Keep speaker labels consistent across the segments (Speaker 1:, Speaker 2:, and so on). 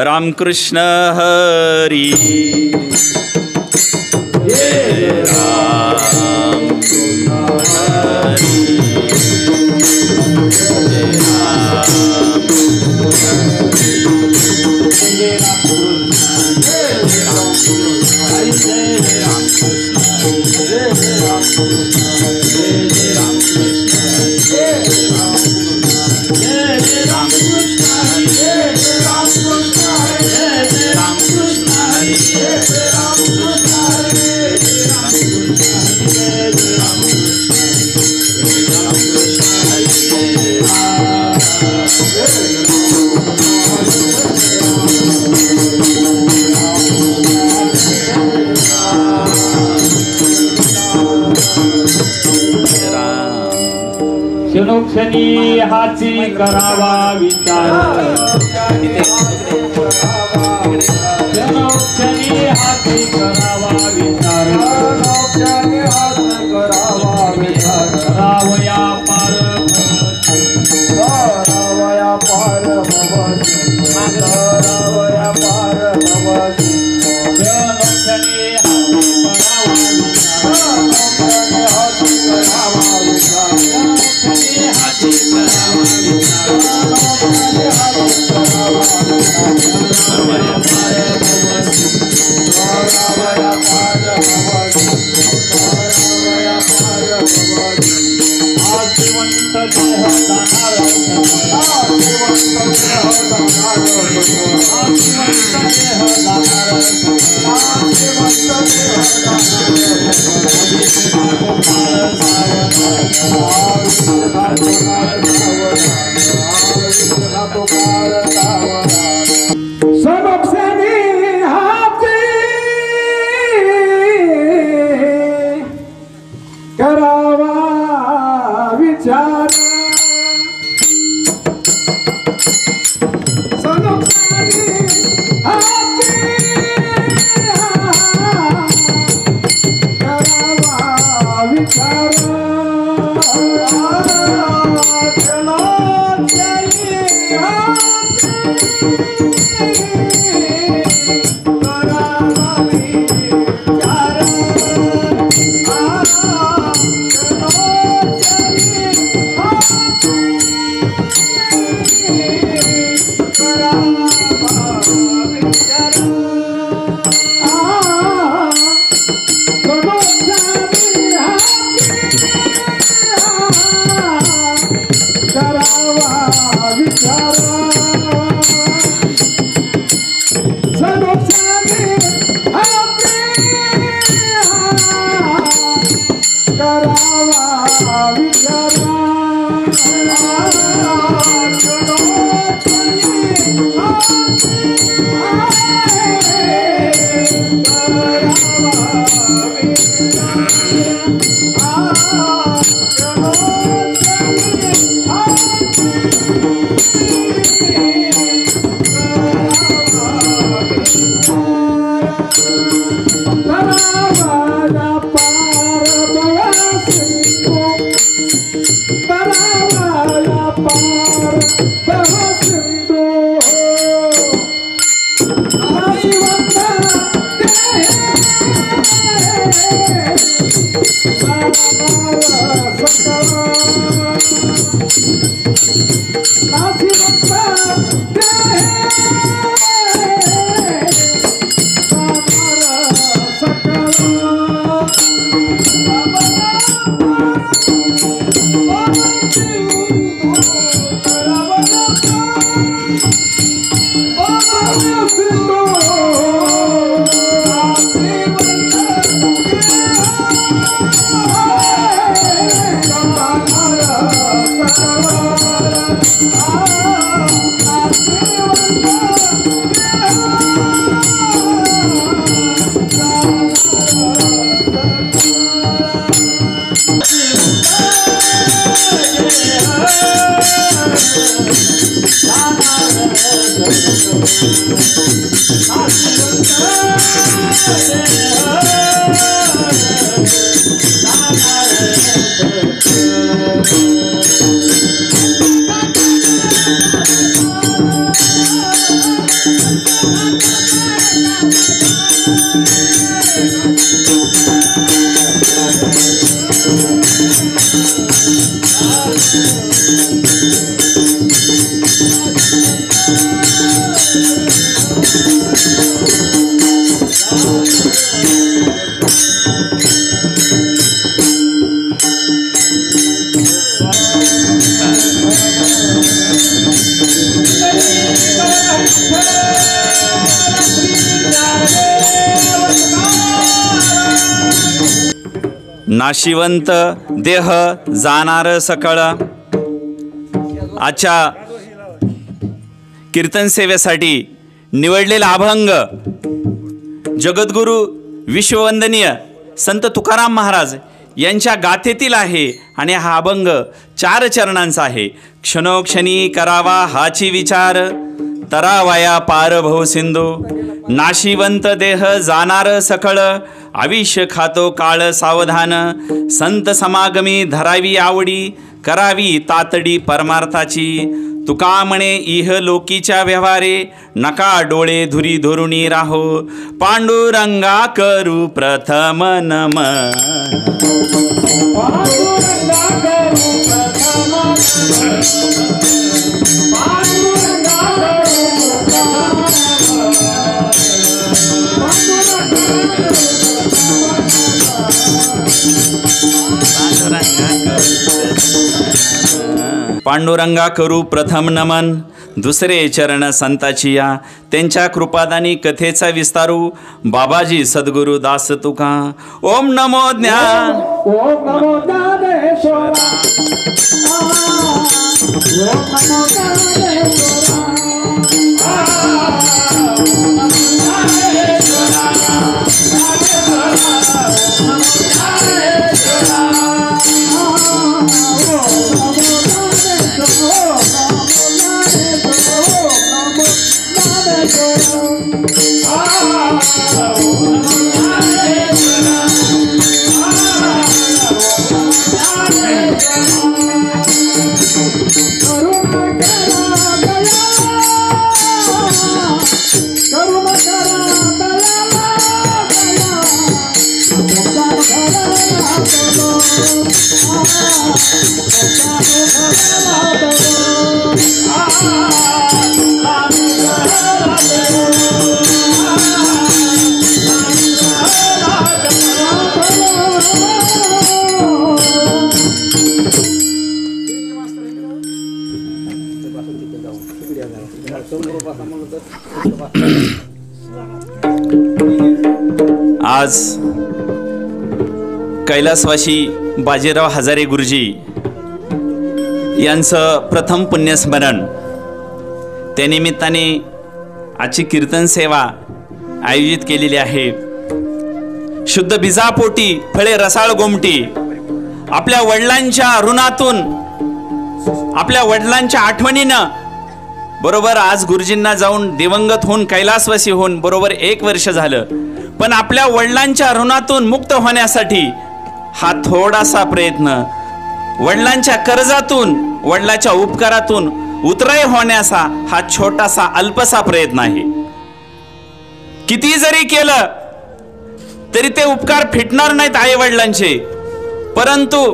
Speaker 1: रामकृष्ण हरी जय राम हरी जय राम जय
Speaker 2: क्षणोक्षणी हाची करावा विचार क्षणोक्षणी हाची करावा विचार करावया पार करावया पार करावया पार क्षणोक्षणी हाची करावा विचार
Speaker 1: नाशिवंत देह जाणार सकळ. आजच्या कीर्तन सेवेसाठी निवडलेला अभंग जगद्गुरु विश्ववंदनीय संत तुकाराम महाराज यांच्या गाथेतील आहे आणि हा अभंग 4 चरणांचा आहे. क्षणोक्षणी करावा हाची विचार, तरावाया पार भव सिंधू. नाशिवंत देह जाणार सकळ, आयुष्य खातो काळ सावधान. संत समागमी धरावी आवडी, करावी तातडी परमार्थाची. तुका म्हणे इह लोकीच्या व्यवहारे, नका डोळे धुरी धुरुणी राहो. पांडुरंगा करू प्रथम नमन.
Speaker 2: पांडुरंगा करू प्रथम नमन. पांडुरंगा करू प्रथम
Speaker 1: पांडुरंगा करू प्रथम नमन. दुसरे चरण संताची या, त्यांच्या कृपादानी कथेचा विस्तारू. बाबाजी सद्गुरु दास तुका. ओम नमो ज्ञान.
Speaker 2: ओम नमो ज्ञानेश्वरा. ओम नमो ज्ञानेश्वरा.
Speaker 1: आज कैलासवासी बाजीराव हजारे गुरुजी यांचं प्रथम पुण्यस्मरण. त्यानिमित्ताने आजची कीर्तन सेवा आयोजित केलेली आहे. शुद्ध बीजापोटी फळे रसाळ गोमटी. आपल्या वडिलांच्या ऋणातून, आपल्या वडिलांच्या आठवणीनं बरोबर आज गुरुजींना जाऊन दिवंगत होऊन कैलासवासी होऊन बरोबर 1 वर्ष झालं. पण आपल्या वडिलांच्या ऋणातून मुक्त होण्यासाठी हा थोडासा प्रयत्न, वडिलांच्या कर्जातून, वडिलांच्या उपकारातून उतराई होण्याचा हा छोटासा अल्पसा प्रयत्न आहे. किती जरी केलं तरी ते उपकार फिटणार नाहीत आई वडिलांचे. परंतु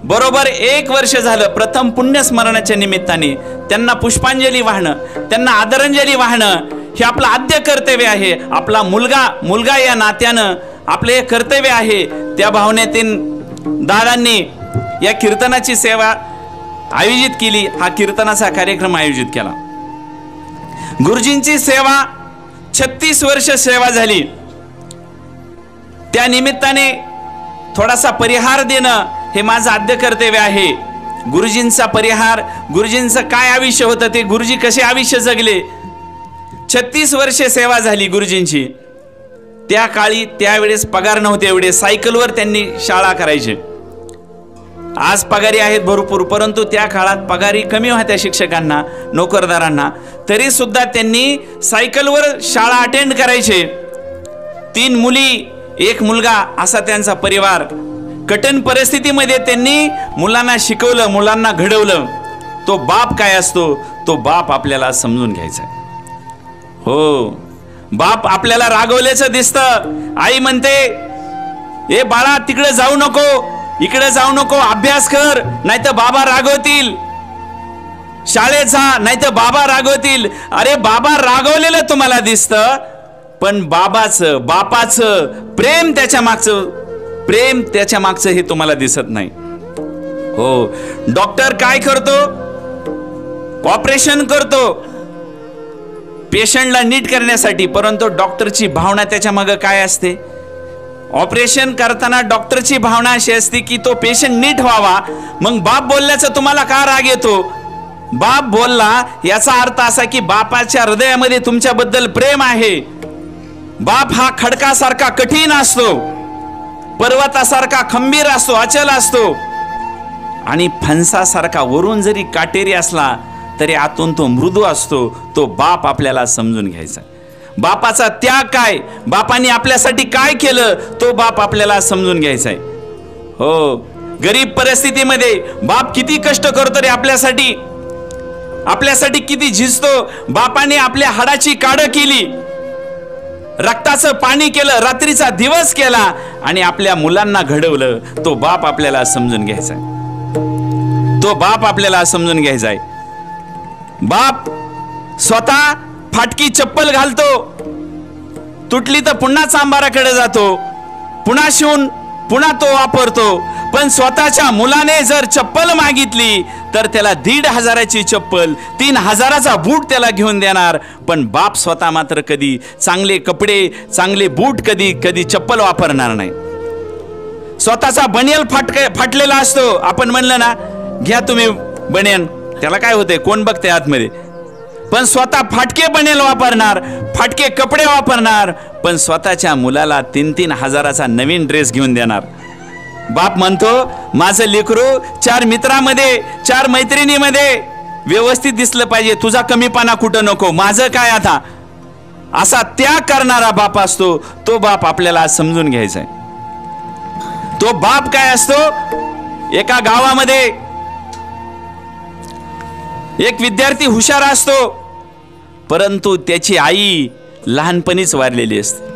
Speaker 1: बरोबर 1 वर्ष झालं प्रथम पुण्यस्मरणाच्या निमित्ताने त्यांना पुष्पांजली वाहणं, त्यांना आदरांजली वाहणं हे आपलं आद्य कर्तव्य आहे. आपला मुलगा या नात्यानं आपले हे कर्तव्य आहे. त्या भावनेतून दादांनी या कीर्तनाची सेवा आयोजित केली. हा कीर्तनाचा कार्यक्रम आयोजित केला. गुरुजींची सेवा 36 वर्ष सेवा झाली. त्या निमित्ताने थोडासा परिहार देणं हे माझं आद्य कर्तव्य आहे. गुरुजींचा परिहार, गुरुजींचं काय आयुष्य होतं, ते गुरुजी कसे आयुष्य जगले. 36 वर्षे सेवा झाली गुरुजींची. त्या काळी त्यावेळेस पगार नव्हते एवढे. सायकलवर त्यांनी शाळा करायचे. आज पगारी आहेत भरपूर, परंतु त्या काळात पगारी कमी होत्या शिक्षकांना, नोकरदारांना. तरी सुद्धा त्यांनी सायकलवर शाळा अटेंड करायचे. 3 मुली 1 मुलगा असा त्यांचा परिवार. कठीण परिस्थितीमध्ये त्यांनी मुलांना शिकवलं, मुलांना घडवलं. तो बाप काय असतो, तो बाप आपल्याला समजून घ्यायचा. हो, बाप आपल्याला रागवल्याचं दिसतं. आई म्हणते, ए बाळा तिकडे जाऊ नको, इकडे जाऊ नको, अभ्यास कर, नाहीतर बाबा रागवतील. शाळेत जा, नाहीतर बाबा रागवतील. अरे बाबा रागवलेलं तुम्हाला दिसतं, पण बापाचं प्रेम, त्याच्या मागचं हे तुम्हाला दिसत नाही. हो, डॉक्टर काय करतो, ऑपरेशन करतो पेशंटला नीट करण्यासाठी, परंतु डॉक्टरची भावना त्याच्या मागे काय असते. ऑपरेशन करताना डॉक्टरची भावना अशी असते की तो पेशंट नीट व्हावा. मग बाप बोलल्याचा तुम्हाला का राग येतो? बाप बोलला याचा अर्थ असा की बापाच्या हृदयामध्ये तुमच्याबद्दल प्रेम आहे. बाप हा खडकासारखा कठीण असतो, पर्वतासारखा खंबीर असतो, अचल असतो, आणि फणसासारखा वरून जरी काटेरी असला तरी आतून तो मृदू असतो. तो बाप आपल्याला समजून घ्यायचा. बापाचा त्याग काय, बापाने आपल्यासाठी काय केलं, तो बाप आपल्याला समजून घ्यायचा आहे. हो, गरीब परिस्थितीमध्ये बाप किती कष्ट करतो रे आपल्यासाठी, आपल्यासाठी किती झिजतो. बापाने आपल्या हाडाची काढ केली, रक्ताचं पाणी केलं, रात्रीचा दिवस केला आणि आपल्या मुलांना घडवलं. तो बाप आपल्याला समजून घ्यायचा आहे. तो बाप आपल्याला समजून घ्यायचा आहे. बाप स्वतः फाटकी चप्पल घालतो, तुटली तर पुन्हा चांबाराकडे जातो, पुन्हा शिवून पुन्हा तो वापरतो. पण स्वतःच्या मुलाने जर चप्पल मागितली तर त्याला 1,500ची चप्पल, 3,000चा बूट त्याला घेऊन देणार. पण बाप स्वतः मात्र कधी चांगले कपडे, चांगले बूट, कधी चप्पल वापरणार नाही. स्वतःचा बनियल फाटलेला असतो. आपण म्हणलं ना, घ्या तुम्ही बनियन, त्याला काय होते, कोण बघते आतमध्ये. पण स्वतः फाटके बनेल वापरणार, फाटके कपडे वापरणार, पण स्वतःच्या मुलाला 3,000चा नवीन ड्रेस घेऊन देणार. बाप म्हणतो माझं लेकरू 4 मित्रांमध्ये, 4 मैत्रिणीमध्ये व्यवस्थित दिसलं पाहिजे, तुझा कमीपणा कुठं नको, माझं काय आता. असा त्याग करणारा बाप असतो. तो बाप आपल्याला समजून घ्यायचा आहे. तो बाप काय असतो, एका गावामध्ये एक विद्यार्थी हुशार असतो, परंतु त्याची आई लहानपणीच वारलेली असते.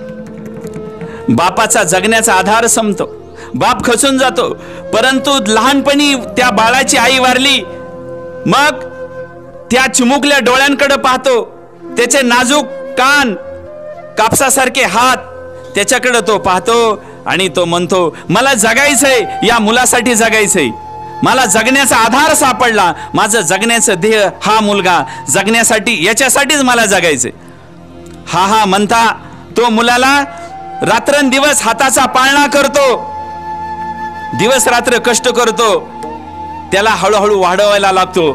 Speaker 1: बापाचा जगण्याचा आधार संपतो, बाप खचून जातो. परंतु लहानपणी त्या बाळाची आई वारली. मग त्या चिमुकल्या डोळ्यांकडे पाहतो, त्याचे नाजूक कान, कापसासारखे हात, त्याच्याकडे तो पाहतो आणि तो म्हणतो मला जगायचंय, या मुलासाठी जगायचंय, मला जगण्याचा आधार सापडला, माझं जगण्याचं ध्येय हा मुलगा, जगण्यासाठी याच्यासाठीच मला जगायचंय. हा म्हणता तो मुलाला रात्रंदिवस हाताचा पाळणा करतो, दिवस रात्र कष्ट करतो, त्याला हळूहळू वाढवायला लागतो.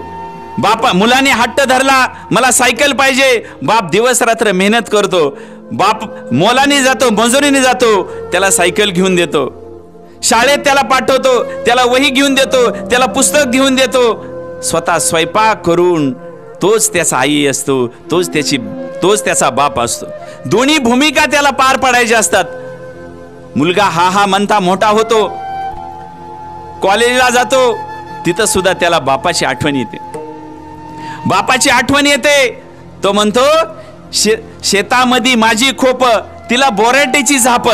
Speaker 1: मुलाने हट्ट धरला मला सायकल पाहिजे, बाप दिवस रात्र मेहनत करतो. बाप मोलाने जातो, मजुरीने जातो, त्याला सायकल घेऊन देतो. शाळेत त्याला पाठवतो, त्याला वही घेऊन देतो, त्याला पुस्तक घेऊन देतो. स्वतः स्वयंपाक करून तोच त्याचा आई असतो, तोच त्याचा बाप असतो. दोन्ही भूमिका त्याला पार पाडायच्या असतात. मुलगा हा म्हणता मोठा होतो, कॉलेजला जातो, तिथं सुद्धा त्याला बापाची आठवण येते. बापाची आठवण येते. तो म्हणतो शेतामध्ये माझी खोप, तिला बोराटीची झाप,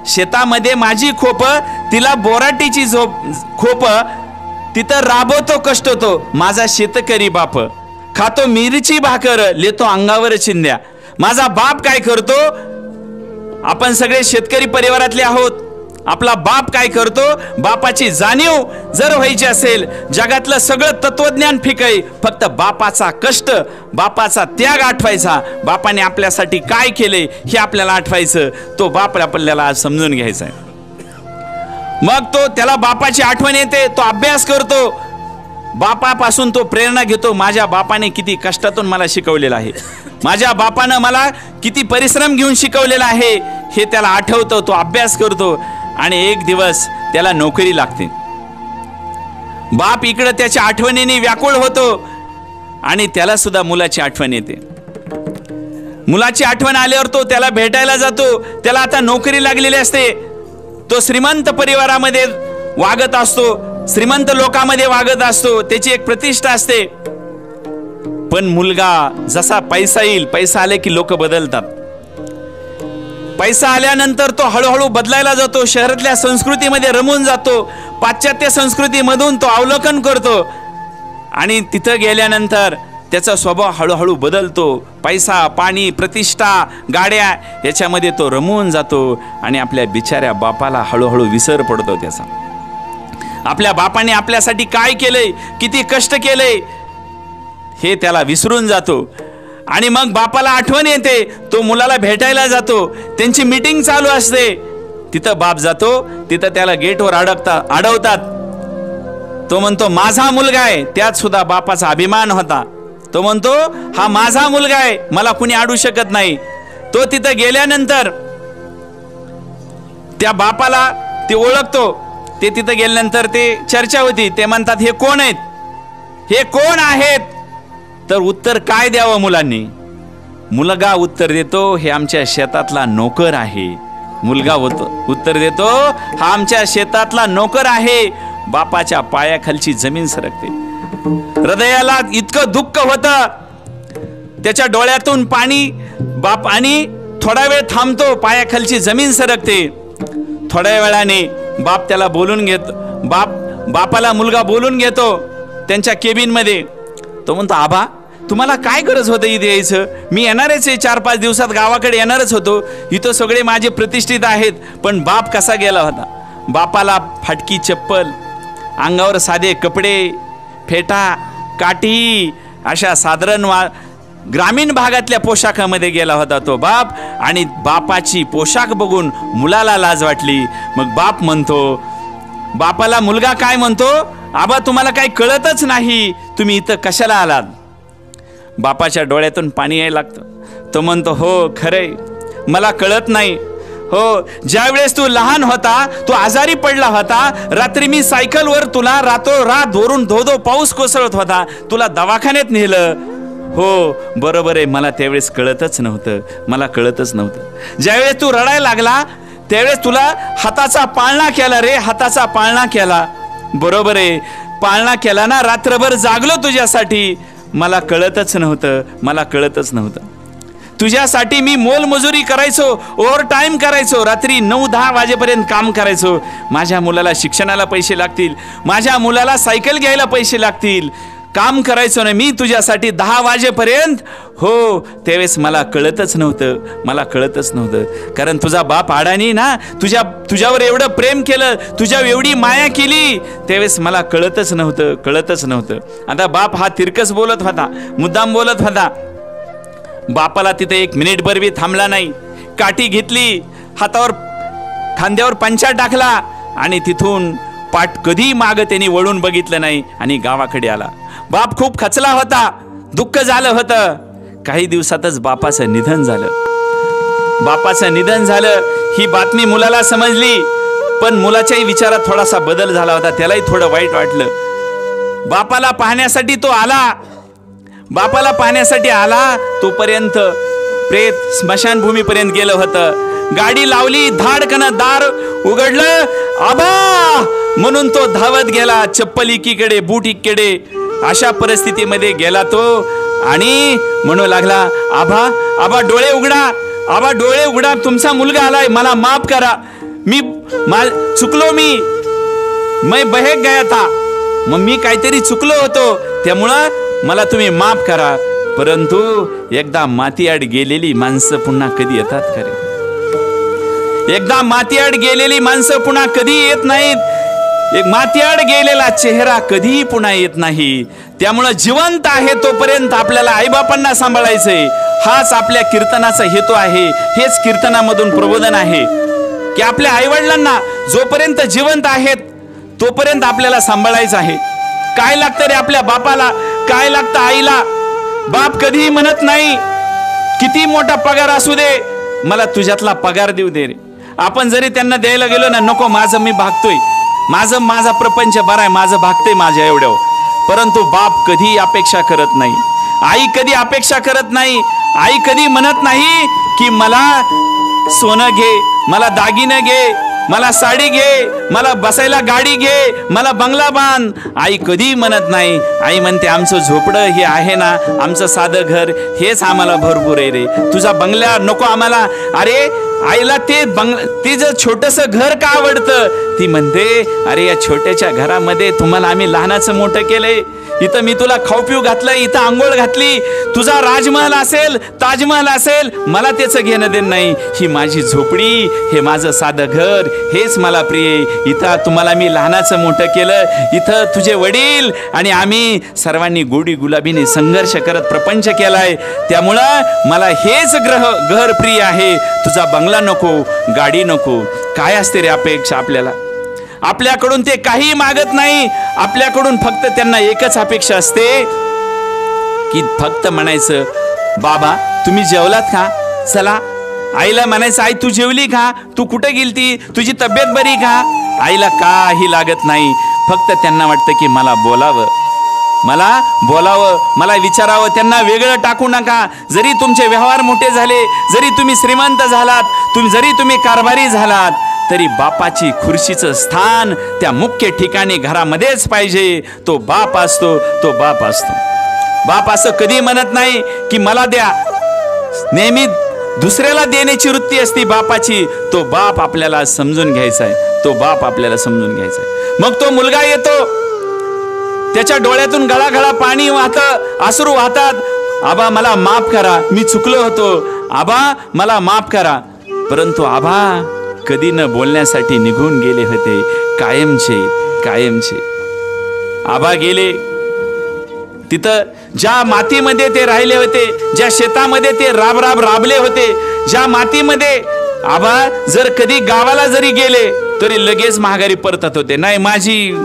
Speaker 1: शेतामध्ये माझी खोप, तिला बोराटीची खोप, तिथं राबवतो कष्ट तो माझा शेतकरी बाप, खातो मिरची भाकर, लेतो अंगावर चिंध्या. माझा बाप काय करतो, आपण सगळे शेतकरी परिवारातले आहोत. आपला बाप काय करतो, बापाची जाणीव जर व्हायची असेल, जगातलं सगळं तत्वज्ञान फिकय, फक्त बापाचा कष्ट, बापाचा त्याग आठवायचा, बापाने आपल्यासाठी काय केले हे आपल्याला आठवायचं. तो बाप आपल्याला समजून घ्यायचा आहे. मग त्याला बापाची आठवण येते, तो अभ्यास करतो, बापापासून तो प्रेरणा घेतो. माझ्या बापाने किती कष्टातून मला शिकवलेलं आहे, माझ्या बापानं मला किती परिश्रम घेऊन शिकवलेला आहे हे त्याला आठवतो. तो अभ्यास करतो आणि एक दिवस त्याला नोकरी लागते. बाप इकडे त्याच्या आठवणीने व्याकुळ होतो आणि त्याला सुद्धा मुलाची आठवण येते. मुलाची आठवण आल्यावर तो त्याला भेटायला जातो. त्याला आता नोकरी लागलेली असते. तो श्रीमंत परिवारामध्ये वागत असतो, श्रीमंत लोकांमध्ये वागत असतो, त्याची एक प्रतिष्ठा असते. पण मुलगा जसा पैसा येईल, पैसा आले की लोक बदलतात. पैसा आल्यानंतर तो हळूहळू बदलायला जातो, शहरातल्या संस्कृतीमध्ये रमून जातो, पाश्चात्य संस्कृतीमधून तो अवलोकन करतो आणि तिथं गेल्यानंतर त्याचा स्वभाव हळूहळू बदलतो. पैसा, पाणी, प्रतिष्ठा, गाड्या याच्यामध्ये तो रमून जातो आणि आपल्या बिचाऱ्या बापाला हळूहळू विसर पडतो त्याचा. आपल्या बापाने आपल्यासाठी काय केलंय, किती कष्ट केलंय हे त्याला विसरून जातो. आणि मग बापाला आठवण येते, तो मुलाला भेटायला जातो, त्यांची मीटिंग चालू असते. तिथं बाप जातो, तिथं त्याला गेटवर अडवतात. तो म्हणतो माझा मुलगा आहे. त्यात सुद्धा बापाचा अभिमान होता. तो म्हणतो हा माझा मुलगा आहे, मला कुणी अडवू शकत नाही. तो तिथं गेल्यानंतर त्या बापाला ते ओळखतो. ते तिथं गेल्यानंतर ते चर्चा होती. ते म्हणतात हे कोण आहेत, हे कोण आहेत? तर उत्तर काय द्यावं मुलांनी? मुलगा उत्तर देतो हे आमच्या शेतातला नोकर आहे. मुलगा उत्तर देतो हा आमच्या शेतातला नोकर आहे. बापाच्या पायाखालची जमीन सरकते. हृदयाला इतकं दुःख होतं, त्याच्या डोळ्यातून पाणी. बाप आणि थोडा वेळ थांबतो, पायाखालची जमीन सरकते. थोड्या वेळाने बाप त्याला बोलून घेतो. बापाला मुलगा बोलून घेतो त्यांच्या केबिन मध्ये. तो म्हणतो आबा तुम्हाला काय गरज होतं इथे यायचं? मी येणारच आहे, 4-5 दिवसात गावाकडे येणारच होतो. इथं सगळे माझे प्रतिष्ठित आहेत. पण बाप कसा गेला होता? बापाला फाटकी चप्पल, अंगावर साधे कपडे, फेटा, काठी, अशा साधारण ग्रामीण भागातल्या पोशाखामध्ये गेला होता तो बाप. आणि बापाची पोशाख बघून मुलाला लाज वाटली. मग बाप म्हणतो, बापाला मुलगा काय म्हणतो, आबा तुम्हाला काही कळतच नाही, तुम्ही इथं कशाला आलात? बापाच्या डोळ्यातून पाणी यायला लागतं. तो म्हणतो हो खरंय, मला कळत नाही. हो, ज्या वेळेस तू लहान होता, तू आजारी पडला होता, रात्री मी सायकलवर तुला रातोरात वरून धो पाऊस कोसळत होता, तुला दवाखान्यात नेलं. हो बरोबर आहे, मला त्यावेळेस कळतच नव्हतं, मला कळतच नव्हतं. ज्यावेळेस तू रडायला लागला त्यावेळेस तुला हाताचा पाळणा केला रे, हाताचा पाळणा केला. बरोबर आहे, पाळणा केला ना, रात्रभर जागलो तुझ्यासाठी, मला कळतच नव्हतं, मला कळतच नव्हतं. तुझ्यासाठी मी मोलमजुरी करायचो, ओव्हर टाइम करायचो, रात्री 9-10 वाजेपर्यंत काम करायचो. माझ्या मुलाला शिक्षणाला पैसे लागतील, माझ्या मुलाला सायकल घ्यायला पैसे लागतील, काम करायचो ना मी तुझ्यासाठी 10 वाजेपर्यंत. हो त्यावेळेस मला कळतच नव्हतं, मला कळतच नव्हतं. कारण तुझा बाप अडाणी ना, तुझ्यावर एवढं प्रेम केलं, तुझ्यावर एवढी माया केली, त्यावेळेस मला कळतच नव्हतं, कळतच नव्हतं. आता बाप हा तिरकस बोलत होता, मुद्दाम बोलत होता. बापाला तिथे 1 मिनिटभर बी थांबला नाही. काठी घेतली, हातावर खांद्यावर पंचा टाकला आणि तिथून पाठ कधी माग त्यांनी वळून बघितलं नाही आणि गावाकडे आला. बाप खूप खचला होता, दुःख झालं होतं. काही दिवसातच बापाचं निधन झालं. बापाचं निधन झालं ही बातमी मुलाला समजली. पण मुलाच्याही विचारात थोडासा बदल झाला होता, त्यालाही थोडं वाईट वाटलं. बापाला पाहण्यासाठी तो आला, बापाला पाहण्यासाठी आला. तोपर्यंत प्रेत स्मशानभूमीपर्यंत गेलं होतं. गाडी लावली, धाडकन दार उघडलं, आबा म्हणून तो धावत गेला. चप्पल एकीकडे, बूट एकीकडे, अशा परिस्थितीमध्ये गेला तो आणि म्हणू लागला, आबा आबा डोळे उघडा, आबा डोळे उघडा, तुमचा मुलगा आलाय, मला माफ करा, मी चुकलो, मैं बहक गया था, मग मी काहीतरी चुकलो होतो, त्यामुळं मला तुम्ही माफ करा. परंतु एकदा मातीआड गेलेली माणसं पुन्हा कधी येतात खरे? एकदा मातीआड गेलेली माणसं पुन्हा कधी येत नाहीत. एक मातीआड गेलेला चेहरा कधीही पुन्हा येत नाही. त्यामुळे जिवंत आहे तोपर्यंत आपल्याला आईबापांना सांभाळायचंय. हाच आपल्या कीर्तनाचा हेतू आहे. हेच कीर्तनामधून प्रबोधन आहे की आपल्या आईवडिलांना जोपर्यंत जिवंत आहेत तोपर्यंत आपल्याला सांभाळायचं आहे. काय लागतं रे आपल्या बापाला, काय लागतं आईला? बाप कधीही म्हणत नाही किती मोठा पगार असू दे, मला तुझ्यातला पगार देऊ दे रे. आपण जरी त्यांना द्यायला गेलो ना, नको माझं मी भागतोय, माझा प्रपंच बरा आहे, माझं भागते माझ्या एवढं. परंतु बाप कधी अपेक्षा करत नाही, आई कधी अपेक्षा करत नाही. आई कधी म्हणत नाही की मला सोनं घे, मला दागिने घे, मला साडी घे, मला बसायला गाडी घे, मला बंगला बांध. आई कधी म्हणत नाही. आई म्हणते आमचं झोपडं हे आहे ना, आमचं साधं घर हेच आम्हाला भरपूर आहे रे, तुझा बंगला नको आम्हाला. अरे आईला ते जर छोटंसं घर का आवडतं? ती म्हणते अरे या छोट्याच्या घरामध्ये तुम्हाला आम्ही लहानाचं मोठं केलंय, इथं मी तुला खाऊ पिऊ घातलंय, इथं आंघोळ घातली, तुझा राजमहल असेल, ताजमहल असेल, मला त्याचं घेणं देणं नाही. ही माझी झोपडी, हे माझं साधं घर, हेच मला प्रिय. इथं तुम्हाला मी लहानाचं मोठं केलं, इथं तुझे वडील आणि आम्ही सर्वांनी गोडी गुलाबीने संघर्ष करत प्रपंच केलाय, त्यामुळं मला हेच घर प्रिय आहे. तुझा बंगला नको, गाडी नको. काय असते रे अपेक्षा आपल्याला? आपल्याकडून ते काही मागत नाही, आपल्याकडून फक्त त्यांना एकच अपेक्षा असते की फक्त म्हणायचं, बाबा तुम्ही जेवलात का? चला. आईला म्हणायचं, आई तू जेवली का? तू कुठे गेलती? तुझी तब्येत बरी का? आईला काही लागत नाही, फक्त त्यांना वाटतं की मला बोलावं, मला विचारावं. त्यांना वेगळं टाकू नका. जरी तुमचे व्यवहार मोठे झाले, जरी तुम्ही श्रीमंत झालात, जरी तुम्ही कारभारी झालात, तरी बापाची खुर्चीचं स्थान त्या मुख्य ठिकाणी घरामध्येच पाहिजे. तो बाप असतो, तो बाप असतो. बाप असं कधी म्हणत नाही की मला द्या. नेहमी दुसऱ्याला देण्याची वृत्ती असते बापाची. तो बाप आपल्याला समजून घ्यायचा आहे, तो बाप आपल्याला समजून घ्यायचा आहे. मग तो मुलगा येतो, त्याच्या डोळ्यातून गळागळा पाणी वाहतं, अश्रू वाहतात. आबा मला माफ करा, मी चुकलो होतो, आबा मला माफ करा. परंतु आबा कधी न बोलण्यासाठी निघून गेले होते, कायमचे. आबा गेले. तिथं ज्या मातीमध्ये ते राहिले होते, ज्या शेतामध्ये ते राबले होते, ज्या मातीमध्ये आबा जर कधी गावाला जरी गेले तरी लगेच माघारी परतत होते. नाही, माझी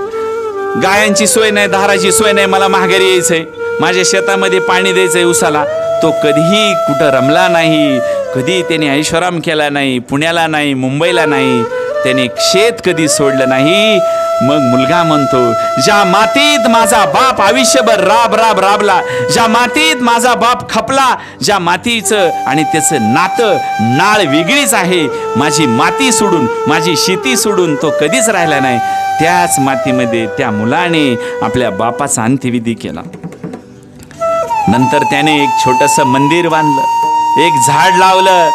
Speaker 1: गायांची सोय नाही, धाराची सोय नाही, मला माघारी यायचंय, माझ्या शेतामध्ये पाणी द्यायचंय उसाला. तो कधीही कुठं रमला नाही, कधी त्याने ऐषाराम केला नाही, पुण्याला नाही, मुंबईला नाही, त्याने शेत कधी सोडलं नाही. मग मुलगा म्हणतो, ज्या मातीत माझा बाप आयुष्यभर राबला, ज्या मातीत माझा बाप खपला, ज्या मातीचं आणि त्याचं नाळ वेगळीच आहे. माझी माती सोडून, माझी शेती सोडून तो कधीच राहिला नाही. त्याच मातीमध्ये त्या मुलाने आपल्या बापाचा अंत्यविधी केला. नंतर त्याने एक छोटंसं मंदिर बांधलं, एक झाड लावलं,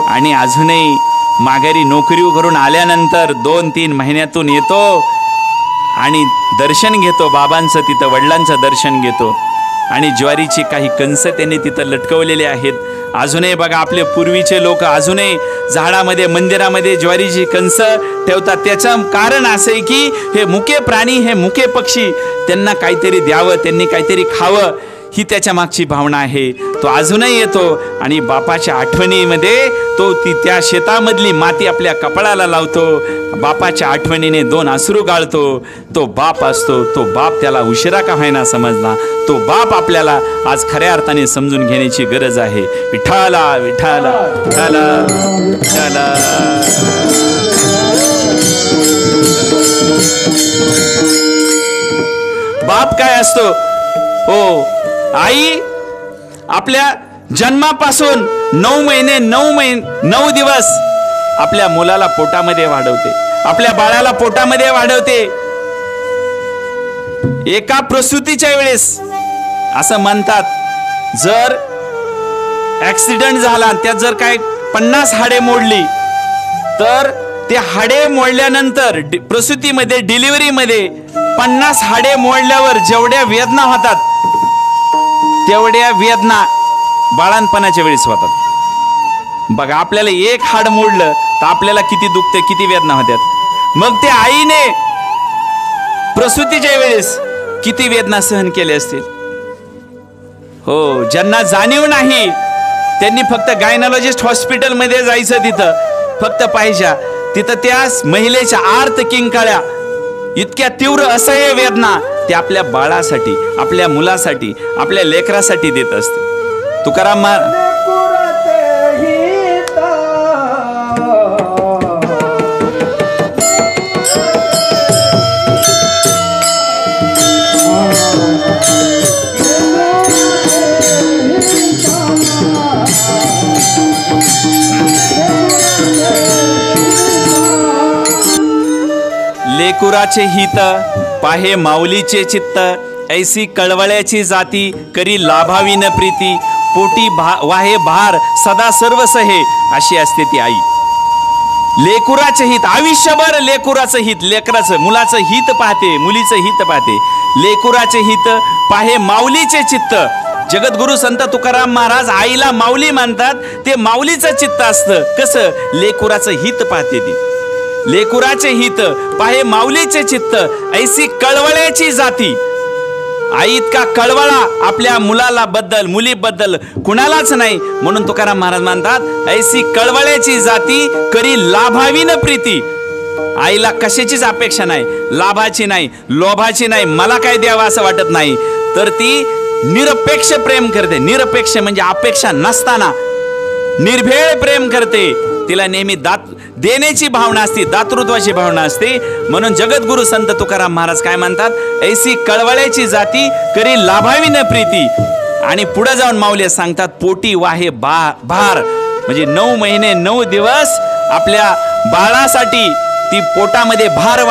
Speaker 1: आणि अजूनही माघारी नोकरी करून आल्यानंतर 2-3 महिन्यातून येतो आणि दर्शन घेतो बाबांचं, तिथं वडिलांचं दर्शन घेतो. आणि ज्वारीची काही कंस त्यांनी तिथं लटकवलेले आहेत. अजूनही बघा, आपले पूर्वीचे लोक अजूनही झाडामध्ये, मंदिरामध्ये ज्वारीची कंस ठेवतात. त्याचं कारण असं आहे की हे मुके प्राणी, हे मुके पक्षी, त्यांना काहीतरी द्यावं, त्यांनी काहीतरी खावं, ही त्याच्या मागची भावना आहे. तो अजूनही येतो आणि बापाच्या आठवणीमध्ये तो त्या शेतामधली माती आपल्या कपाळाला लावतो, बापाच्या आठवणीने 2 अश्रू गाळतो. तो बाप असतो, तो बाप त्याला उशिरा का होईना समजला. तो बाप आपल्याला आज खऱ्या अर्थाने समजून घेण्याची गरज आहे. विठ्ठला विठ्ठला विठ्ठला विठ्ठला. बाप काय असतो? हो, आई आपल्या जन्मापासून 9 दिवस आपल्या मुलाला पोटामध्ये वाढवते, आपल्या बाळाला पोटामध्ये वाढवते. एका प्रसूतीच्या वेळेस असं म्हणतात, जर ऍक्सिडेंट झाला, त्यात जर काय 50 हाडे मोडली, तर ते हाडे मोडल्यानंतर प्रसूतीमध्ये, डिलिव्हरीमध्ये 50 हाडे मोडल्यावर जेवढ्या वेदना होतात तेवढ्या वेदना बाळणपणाच्या वेळेस होतात. बघा, आपल्याला एक हाड मोडलं तर आपल्याला किती दुखते, किती वेदना होत्यात. मग त्या आईने प्रसूतीच्या वेळेस किती वेदना सहन केल्या असतील. हो, ज्यांना जाणीव नाही त्यांनी फक्त गायनॉलॉजिस्ट हॉस्पिटलमध्ये जायचं, तिथं फक्त पाहिजे, तिथं त्या महिलेच्या आर्त किंकाळ्या, इतक्या तीव्र असह्य वेदना ते आपल्या बाळासाठी, आपल्या मुलासाठी, आपल्या लेकरासाठी देत असते. तुकाराम लेकुराचे हित पाहे माऊलीचे चित्त, ऐसी कळवळ्याची जाती करी लाभाविन प्रीती, पोटी वाहे भार सदा सर्व सहे, अशी असते ती आई. लेकुराचे हित, आयुष्यभर लेकुराचं हित, लेकराचं, मुलाचं हित पाहते, मुलीचं हित पाहते. लेकुराचे हित पाहे माऊलीचे चित्त. जगद्गुरु संत तुकाराम महाराज आईला माऊली मानतात. ते माऊलीचं चित्त असतं. कसं? लेकुराचं हित पाहते ती. लेकुराचे हित पाहे माऊलीचे चित्त, ऐसी कळवळ्याची जाती. आई इतका कळवळा आपल्या मुलाला बद्दल मुलीबद्दल कुणालाच नाही. म्हणून तुकाराम महाराज म्हणतात, ऐसी कळवळ्याची जाती करी लाभावी न प्रीती. आईला कशाचीच अपेक्षा नाही, लाभाची नाही, लोभाची नाही, मला काय द्यावं असं वाटत नाही, तर ती निरपेक्ष प्रेम करते. निरपेक्ष म्हणजे अपेक्षा नसताना निर्भेळ प्रेम करते. तिला नेहमी देण्याची भावना असते, दातृत्वाची भावना असते. म्हणून जगद्गुरु संत तुकाराम महाराज काय म्हणतात, ऐसी कळवळ्याची जाती करी लाभावी न प्रीती. आणि पुढे जाऊन माऊली सांगतात, पोटी वाहे भार, म्हणजे 9 महिने 9 दिवस आपल्या बाळासाठी ती पोटामध्ये भार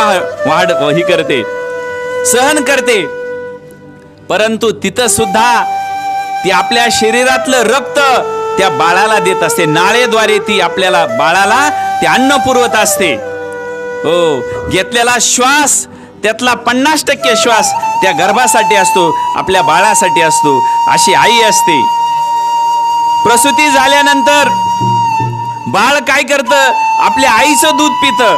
Speaker 1: वाढ ही करते, सहन करते. परंतु तिथं सुद्धा ती आपल्या शरीरातलं रक्त त्या बाळाला देत असते. नाळेद्वारे ती आपल्याला बाळाला ते अन्न पुरवत असते. हो, घेतलेला श्वास त्यातला 50% श्वास त्या गर्भासाठी असतो, आपल्या बाळासाठी असतो. अशी आई असते. प्रसूती झाल्यानंतर बाळ काय करतं, आपल्या आईचं दूध पितं.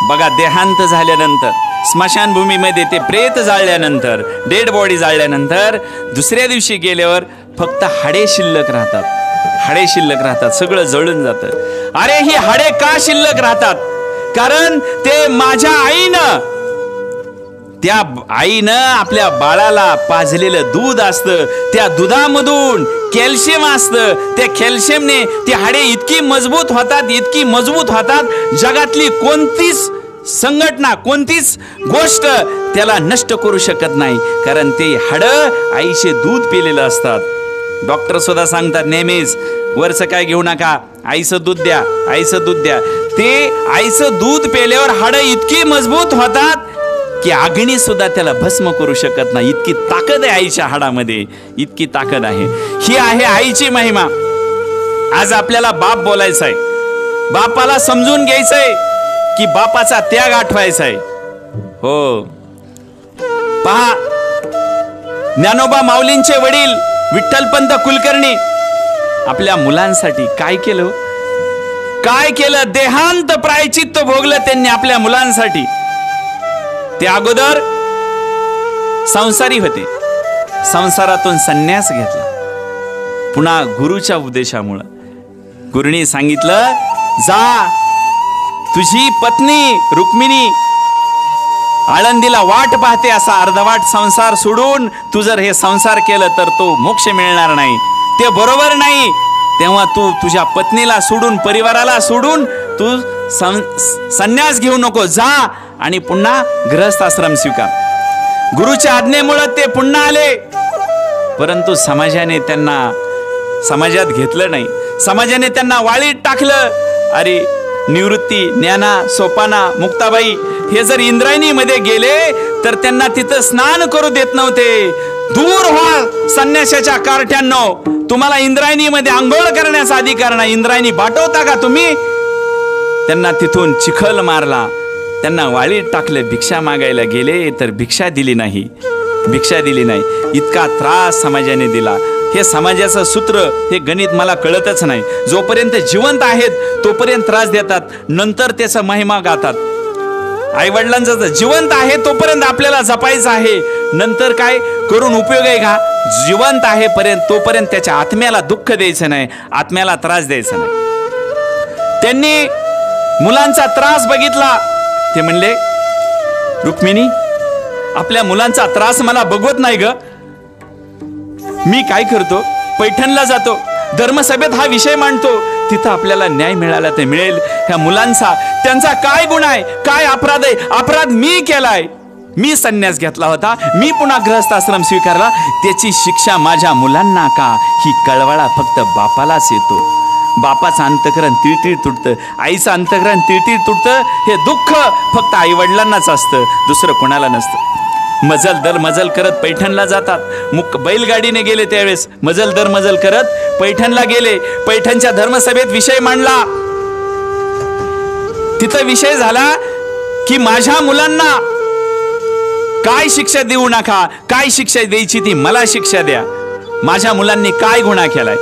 Speaker 1: बघा, देहांत झाल्यानंतर स्मशानभूमीमध्ये ते प्रेत जाळल्यानंतर, डेड बॉडी जाळल्यानंतर दुसऱ्या दिवशी गेल्यावर फक्त हाडे शिल्लक राहतात. हाडे शिल्लक राहतात, सगळं जळून जातं. अरे ही हाडे का शिल्लक राहतात? कारण ते माझ्या त्या आईनं आपल्या बाळाला पाजलेलं दूध असतं. त्या दुधामधून कॅल्शियम असतं. त्या कॅल्शियमने ती हाडे इतकी मजबूत होतात, इतकी मजबूत होतात, जगातली कोणतीच संघटना, कोणतीच गोष्ट त्याला नष्ट करू शकत नाही. कारण ते हाडं आईचे दूध पिलेलं असतात. डॉक्टर सुद्धा सांगतात नेहमीच, वरचं काय घेऊ नका, आईचं दूध द्या, आईचं दूध द्या. ते आईचं दूध पिल्यावर हाडं इतकी मजबूत होतात की अग्नी सुद्धा त्याला भस्म करू शकत नाही. इतकी ताकद आहे आईच्या हाडामध्ये, इतकी ताकद आहे. ही आहे आईची महिमा. आज आपल्याला बाप बोलायचा आहे, बापाला समजून घ्यायचंय की बापाचा त्याग आठवायचा आहे. हो, पहा, ज्ञानोबा माऊलींचे वडील विठ्ठलपंत कुलकर्णी आपल्या मुलांसाठी काय केलं, काय केलं, देहांत प्रायचित्त भोगलं त्यांनी आपल्या मुलांसाठी. ते अगोदर संसारी होते, संसारातून संन्यास घेतला. पुन्हा गुरुच्या उपदेशामुळं गुरुनी सांगितलं, जा, तुझी पत्नी रुक्मिणी आळंदीला वाट पाहते, असा अर्धवाट संसार सोडून तू जर हे संसार केलं तर तो मोक्ष मिळणार नाही, ते बरोबर नाही. तेव्हा तू तुझ्या पत्नीला सोडून, परिवाराला सोडून तू संन्यास घेऊ नको, जा आणि पुन्हा गृहस्थाश्रम स्वीकार. गुरुच्या आज्ञेमुळे ते पुन्हा आले. परंतु समाजाने त्यांना समाजात घेतलं नाही. समाजाने त्यांना वाळीत टाकलं. अरे, निवृत्ती, ज्ञाना, सोपाना, मुक्ताबाई हे जर इंद्रायणीमध्ये गेले तर त्यांना तिथं स्नान करू देत नव्हते. दूर व्हा संन्यासाच्या कारट्यांनो, तुम्हाला इंद्रायणीमध्ये आंघोळ करण्याचा अधिकार नाही. इंद्रायणी बाटवता का तुम्ही? त्यांना तिथून चिखल मारला, त्यांना वाळीत टाकलं. भिक्षा मागायला गेले तर भिक्षा दिली नाही, भिक्षा दिली नाही. इतका त्रास समाजाने दिला. हे समाजाचं सूत्र, हे गणित मला कळतच नाही. जोपर्यंत जिवंत आहेत तोपर्यंत त्रास देतात, नंतर त्याचा महिमा गातात. आई वडिलांचं जिवंत आहे तोपर्यंत आपल्याला जपायचं आहे, नंतर काय करून उपयोग आहे का? जिवंत आहे पर्यंत तोपर्यंत त्याच्या आत्म्याला दुःख द्यायचं नाही, आत्म्याला त्रास द्यायचा नाही. त्यांनी मुलांचा त्रास बघितला. ते म्हणले, रुक्मिणी, आपल्या मुलांचा त्रास मला बघवत नाही ग. मी काय करतो, पैठणला जातो, धर्मसभेत हा विषय मांडतो, तिथं आपल्याला न्याय मिळाला तर मिळेल. ह्या मुलांचा, त्यांचा काय गुन्हा आहे, काय अपराध आहे? अपराध मी केलाय, मी संन्यास घेतला होता, मी पुन्हा गृहस्थाश्रम स्वीकारला, त्याची शिक्षा माझ्या मुलांना का? ही कळवळा फक्त बापालाच येतो. बापाचं अंतकरण तिळतिळ तुटतं, आईचं अंतकरण तिळतिळ तुटतं. हे दुःख फक्त आई वडिलांनाच असतं, दुसरं कोणाला नसतं. मजल दर मजल करत पैठणला जातात. बैलगाडीने गेले त्यावेळेस मजल दर मजल करत पैठणला गेले. पैठणच्या धर्मसभेत विषय मांडला. तिथं विषय झाला की माझ्या मुलांना काय शिक्षा देऊ नका, काय शिक्षा द्यायची ती मला शिक्षा द्या. माझ्या मुलांनी काय गुन्हा केलाय?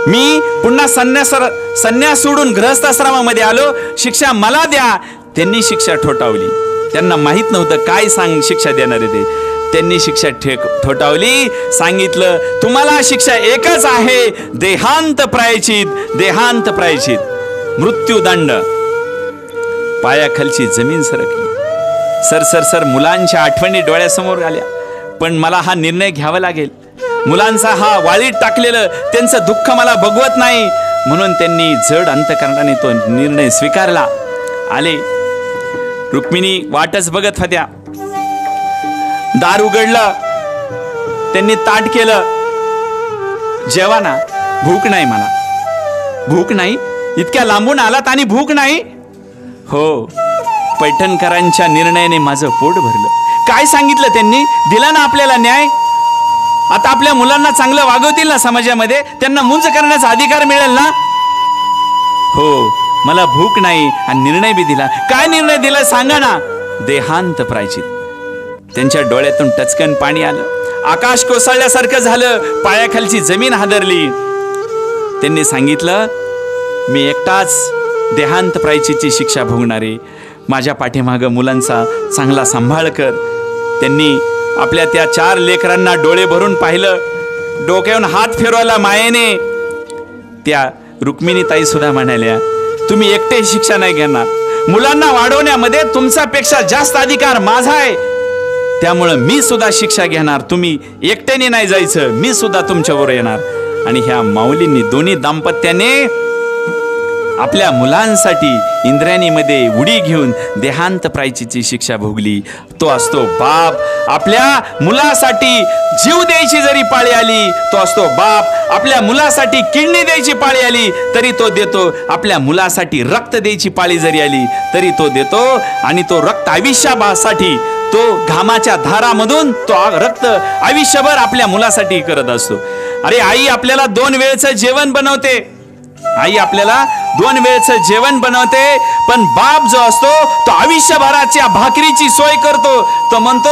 Speaker 1: मी पुन्हा संन्यास सोडून गृहस्थाश्रमामध्ये आलो, शिक्षा मला द्या. त्यांनी शिक्षा ठोठावली. त्यांना माहित नव्हतं काय शिक्षा देणारे ते. त्यांनी शिक्षा ठोठावली. सांगितलं तुम्हाला शिक्षा एकच आहे, देहांत प्रायचित, देहांत प्रायचित, मृत्यूदंड. पायाखालची जमीन सरकली. सर सर सर मुलांच्या आठवणी डोळ्यासमोर आल्या. पण मला हा निर्णय घ्यावा लागेल. मुलांचा हा वाळीत टाकलेलं त्यांचं दुःख मला बघवत नाही, म्हणून त्यांनी जड अंतकरणाने तो निर्णय स्वीकारला. आले. रुक्मिणी वाटच बघत होत्या. दार उघडलं. त्यांनी ताट केलं. जेवा ना, भूक नाही मला. भूक नाही? इतक्या लांबून आलात आणि भूक नाही? हो, पैठणकरांच्या निर्णयाने माझं पोट भरलं. काय सांगितलं त्यांनी? दिला ना आपल्याला न्याय. आता आपल्या मुलांना चांगलं वागवतील ना समाजामध्ये, त्यांना मुंज करण्याचा अधिकार मिळेल ना. हो, मला भूक नाही आणि निर्णय बी दिला. काय निर्णय दिला सांगा ना? देहांत प्रायचित. त्यांच्या डोळ्यातून टचकन पाणी आलं. आकाश कोसळल्यासारखं झालं. पायाखालची जमीन हादरली. त्यांनी सांगितलं मी एकटाच देहांत प्रायचितची शिक्षा भोगणारे. माझ्या पाठीमागं मुलांचा चांगला सांभाळ कर. त्यांनी आपल्या त्या 4 लेकरांना डोळे भरून पाहिलं. डोक्यावरून हात फिरवला मायेने. त्या रुक्मिणी ताई सुद्धा म्हणाल्या तुम्ही एकटे शिक्षा नाही घेणार. मुलांना वाढवण्यामध्ये तुमच्यापेक्षा जास्त अधिकार माझा आहे. त्यामुळं मी सुद्धा शिक्षा घेणार. तुम्ही एकट्याने नाही जायचं, मी सुद्धा तुमच्याबरोबर येणार. आणि ह्या माऊलींनी दोन्ही दाम्पत्याने आपल्या मुलांसाठी इंद्रायणीमध्ये उडी घेऊन देहांत प्रायचितची शिक्षा भोगली. तो असतो बाप. आपल्या मुलासाठी जीव द्यायची जरी पाळी आली, तो असतो बाप. आपल्या मुलासाठी किडनी द्यायची पाळी आली तरी तो देतो. आपल्या मुलासाठी रक्त द्यायची पाळी जरी आली तरी तो देतो. आणि तो रक्त आयुष्यासाठी, तो घामाच्या धारामधून तो रक्त आयुष्यभर आपल्या मुलासाठी करत असतो. अरे आई आपल्याला 2 वेळचं जेवण बनवते. आई आपल्याला 2 वेळचं जेवण बनवते. पण बाप जो असतो तो आयुष्यभराच्या भाकरीची सोय करतो. तो म्हणतो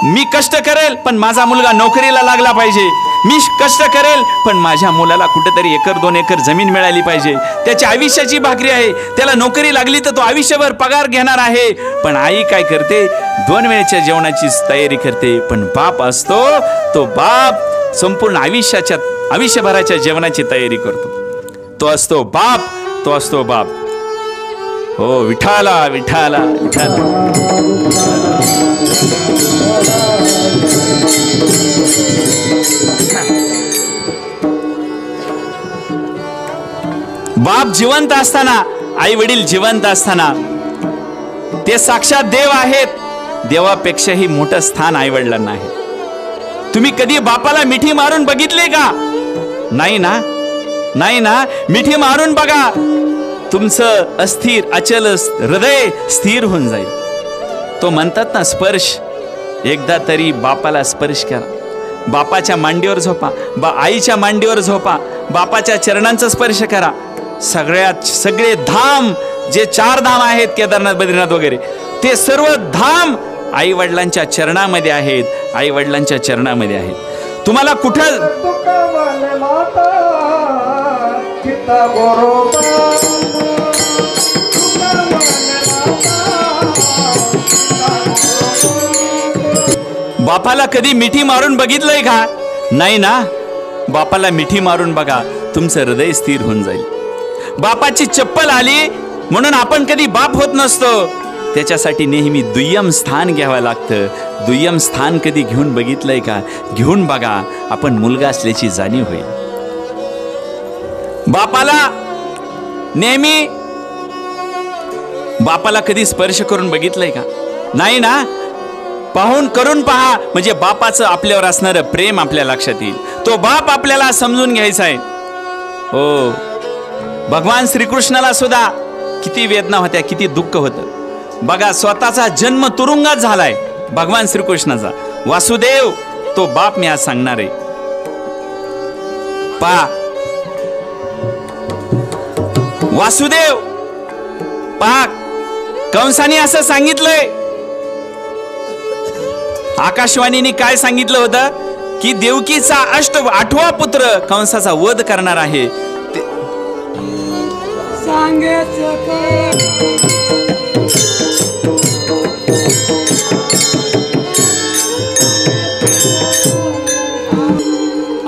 Speaker 1: मी कष्ट करेल पण माझा मुलगा नोकरीला लागला पाहिजे. मी कष्ट करेल पण माझ्या मुलाला कुठेतरी 1-2 एकर जमीन मिळाली पाहिजे. त्याच्या आयुष्याची भाकरी आहे. त्याला नोकरी लागली तर तो आयुष्यभर पगार घेणार आहे. पण आई काय करते? 2 वेळच्या जेवणाची तयारी करते. पण बाप असतो तो बाप संपूर्ण आयुष्यभराच्या जेवणाची तयारी करतो. तो असतो बाप. तो असतो बाप. हो, विठाला विठाला विठाला. बाप जिवंत असताना, आई वडील जिवंत असताना ते साक्षात देव आहेत. देवापेक्षाही मोठं स्थान आई वडिलांना आहे. तुम्ही कधी बापाला मिठी मारून बघितले का? नाही ना, नाही ना. मिठी मारून बघा. तुमचं अस्थिर अचल हृदय स्थिर होऊन जाईल. तो म्हणतात ना स्पर्श. एकदा तरी बापाला स्पर्श करा. बापाच्या मांडीवर झोपा. आईच्या मांडीवर झोपा. बापाच्या चरणांचा स्पर्श करा. सगळे धाम जे 4 धाम आहेत, केदारनाथ बद्रीनाथ वगैरे, ते सर्व धाम आई वडिलांच्या चरणामध्ये आहेत. आई वडिलांच्या चरणामध्ये आहेत. तुम्हाला कुठं बापाला कधी मिठी मारून बघितलंय का? नाही ना. बापाला मिठी मारून बघा. तुमचं हृदय स्थिर होऊन जाईल. बापाची चप्पल आली म्हणून आपण कधी बाप होत नसतो. त्याच्यासाठी नेहमी दुय्यम स्थान घ्यावं लागतं. दुय्यम स्थान कधी घेऊन बघितलंय का? घेऊन बघा. आपण मुलगा असल्याची जाणीव होईल. बापाला नेहमी बापाला कधी स्पर्श करून बघितलंय का? नाही ना. पाहून करून पहा. म्हणजे बापाचं आपल्यावर असणारं प्रेम आपल्या लक्षात येईल. तो बाप आपल्याला समजून घ्यायचा आहे. हो, भगवान श्रीकृष्णाला सुद्धा किती वेदना होत्या, किती दुःख होतं. बघा, स्वतःचा जन्म तुरुंगात झालाय भगवान श्रीकृष्णाचा. वासुदेव तो बाप मी आज सांगणार आहे. पहा, वासुदेव पहा, कंसाने असं सांगितलंय. आकाशवाणीने काय सांगितलं होतं की देवकीचा 8वा पुत्र कंसाचा वध करणार आहे.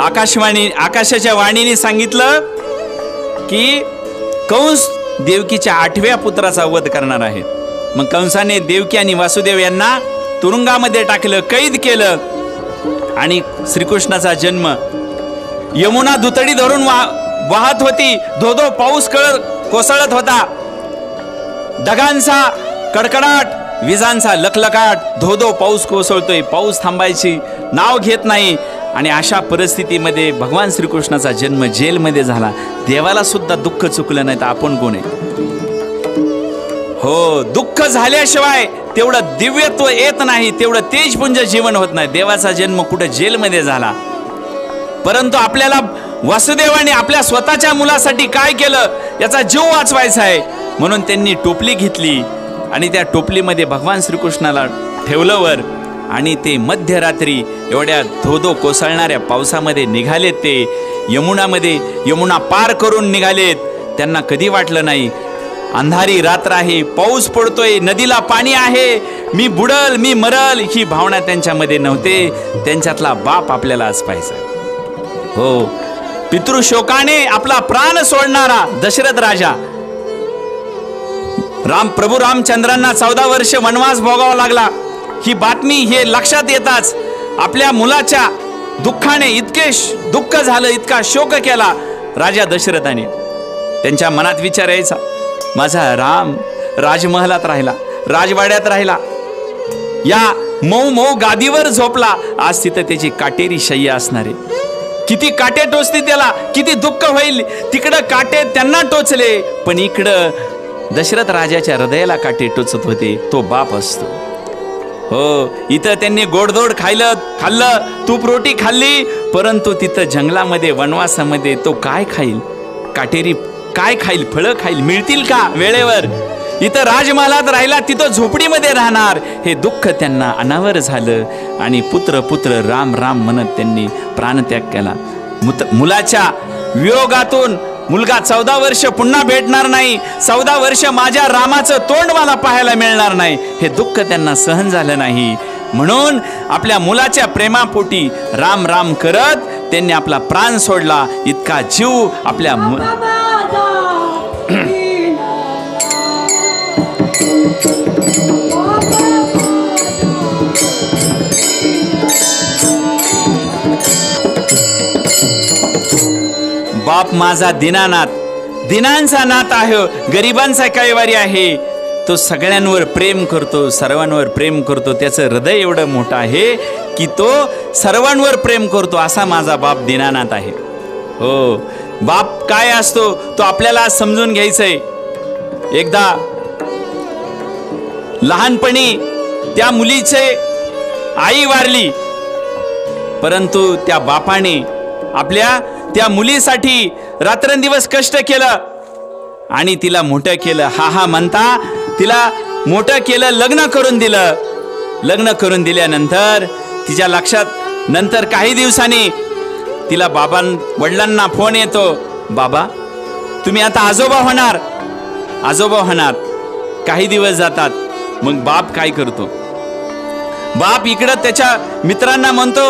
Speaker 1: आकाशाच्या वाणीने सांगितलं की कंस देवकीच्या 8व्या पुत्राचा वध करणार आहेत. मग कंसाने देवकी आणि वासुदेव यांना तुरुंगामध्ये टाकलं, कैद केलं. आणि श्रीकृष्णाचा जन्म. यमुना दुतडी धरून वाहत होती, धोधो पाऊस कोसळत होता. ढगांचा कडकडाट, विजांचा लखलकाट, धोधो पाऊस कोसळतोय, पाऊस थांबायची नाव घेत नाही. आणि अशा परिस्थितीमध्ये भगवान श्रीकृष्णाचा जन्म जेलमध्ये झाला. देवाला सुद्धा दुःख चुकलं नाही तर आपण कोण आहे? हो, दुःख झाल्याशिवाय तेवढं दिव्यत्व येत नाही, तेवढं तेजपुंज जीवन होत नाही. देवाचा जन्म कुठं जेलमध्ये झाला. परंतु आपल्याला वासुदेवाने आपल्या स्वतःच्या मुलासाठी काय केलं, याचा जीव वाचवायचा आहे म्हणून त्यांनी टोपली घेतली आणि त्या टोपलीमध्ये भगवान श्रीकृष्णाला ठेवलं वर. आणि ते मध्यरात्री एवढ्या धोधो कोसळणाऱ्या पावसामध्ये निघालेत. ते यमुना पार करून निघालेत. त्यांना कधी वाटलं नाही अंधारी रात्र आहे, पाऊस पडतोय, नदीला पाणी आहे, मी बुडल, मी मरल, ही भावना त्यांच्यामध्ये नव्हते. त्यांच्यातला बाप आपल्याला आज पाहायचा. हो, पितृशोकाने आपला प्राण सोडणारा दशरथ राजा, प्रभू रामचंद्रांना 14 वर्ष वनवास भोगावा लागला. ही बातमी हे लक्षात येताच आपल्या मुलाच्या दुःखाने इतके दुःख झालं, इतका शोक केला राजा दशरथाने. त्यांच्या मनात विचार यायचा, माझा राम राजमहलात राहिला, राजवाड्यात राहिला, या मऊ मऊ गादीवर झोपला, आज तिथं त्याची काटेरी शय्या असणारे. किती काटे टोचते त्याला, किती दुःख होईल. तिकडं काटे त्यांना टोचले, पण इकडं दशरथ राजाच्या हृदयाला काटे टोचत होते. तो बाप असतो. हो, इथं त्यांनी गोडधोड खाल्लं, तूप रोटी खाल्ली, परंतु तिथं जंगलामध्ये वनवासामध्ये तो काय खाईल? काटेरी काय खाईल? फळं खाईल? मिळतील का वेळेवर? इथं राजमहालात राहिला, तिथं झोपडीमध्ये राहणार. हे दुःख त्यांना अनावर झालं आणि पुत्र राम राम म्हणत त्यांनी प्राणत्याग केला. मुलाच्या वियोगातून मुलगा 14 वर्ष पुन्हा भेटणार नाही, 14 वर्ष माझ्या रामाचं तोंड मला पाहायला मिळणार नाही, हे दुःख त्यांना सहन झालं नाही. म्हणून आपल्या मुलाच्या प्रेमापोटी राम राम करत त्यांनी आपला प्राण सोडला. इतका जीव आपल्या बाप माझा दीनानाथ, दिनांचा नाथ आहे, गरिबांचा कैवारी आहे. तो सगळ्यांवर प्रेम करतो, सर्वांवर प्रेम करतो. त्याचं हृदय एवढं मोठं आहे की तो सर्वांवर प्रेम करतो. असा माझा बाप दीनानाथ आहे. हो, बाप काय असतो तो आपल्याला समजून घ्यायचंय. एकदा लहानपणी त्या मुलीचे आई वारली, परंतु त्या बापाने आपल्या त्या मुलीसाठी रात्रंदिवस कष्ट केलं आणि तिला मोठं केलं. हा म्हणता तिला मोठं केलं, लग्न करून दिलं. लग्न करून दिल्यानंतर तिच्या लक्षात नंतर काही दिवसांनी तिला वडिलांना फोन येतो, बाबा तुम्ही आता आजोबा होणार. काही दिवस जातात. मग बाप काय करतो? बाप इकडं त्याच्या मित्रांना म्हणतो,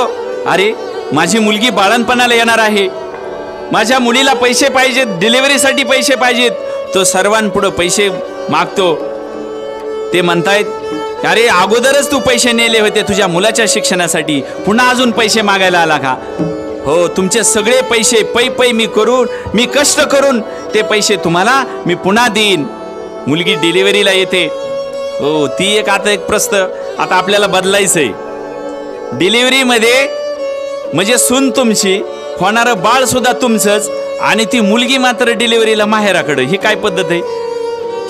Speaker 1: अरे माझी मुलगी बाळणपणाला येणार आहे, माझ्या मुलीला पैसे पाहिजेत, डिलिव्हरीसाठी पैसे पाहिजेत. तो सर्वांपुढे पैसे मागतो. ते म्हणतायत, अरे अगोदरच तू पैसे नेले होते तुझ्या मुलाच्या शिक्षणासाठी, पुन्हा अजून पैसे मागायला आला का? हो, तुमचे सगळे पैसे पै मी कष्ट करून ते पैसे तुम्हाला मी पुन्हा देईन. मुलगी डिलिव्हरीला येते. हो, ती एक प्रश्न आता आपल्याला बदलायचंय. डिलिव्हरीमध्ये म्हणजे सून तुमची, होणारं बाळ सुद्धा तुमचंच आणि ती मुलगी मात्र डिलिव्हरीला माहेराकडे. ही काय पद्धत आहे?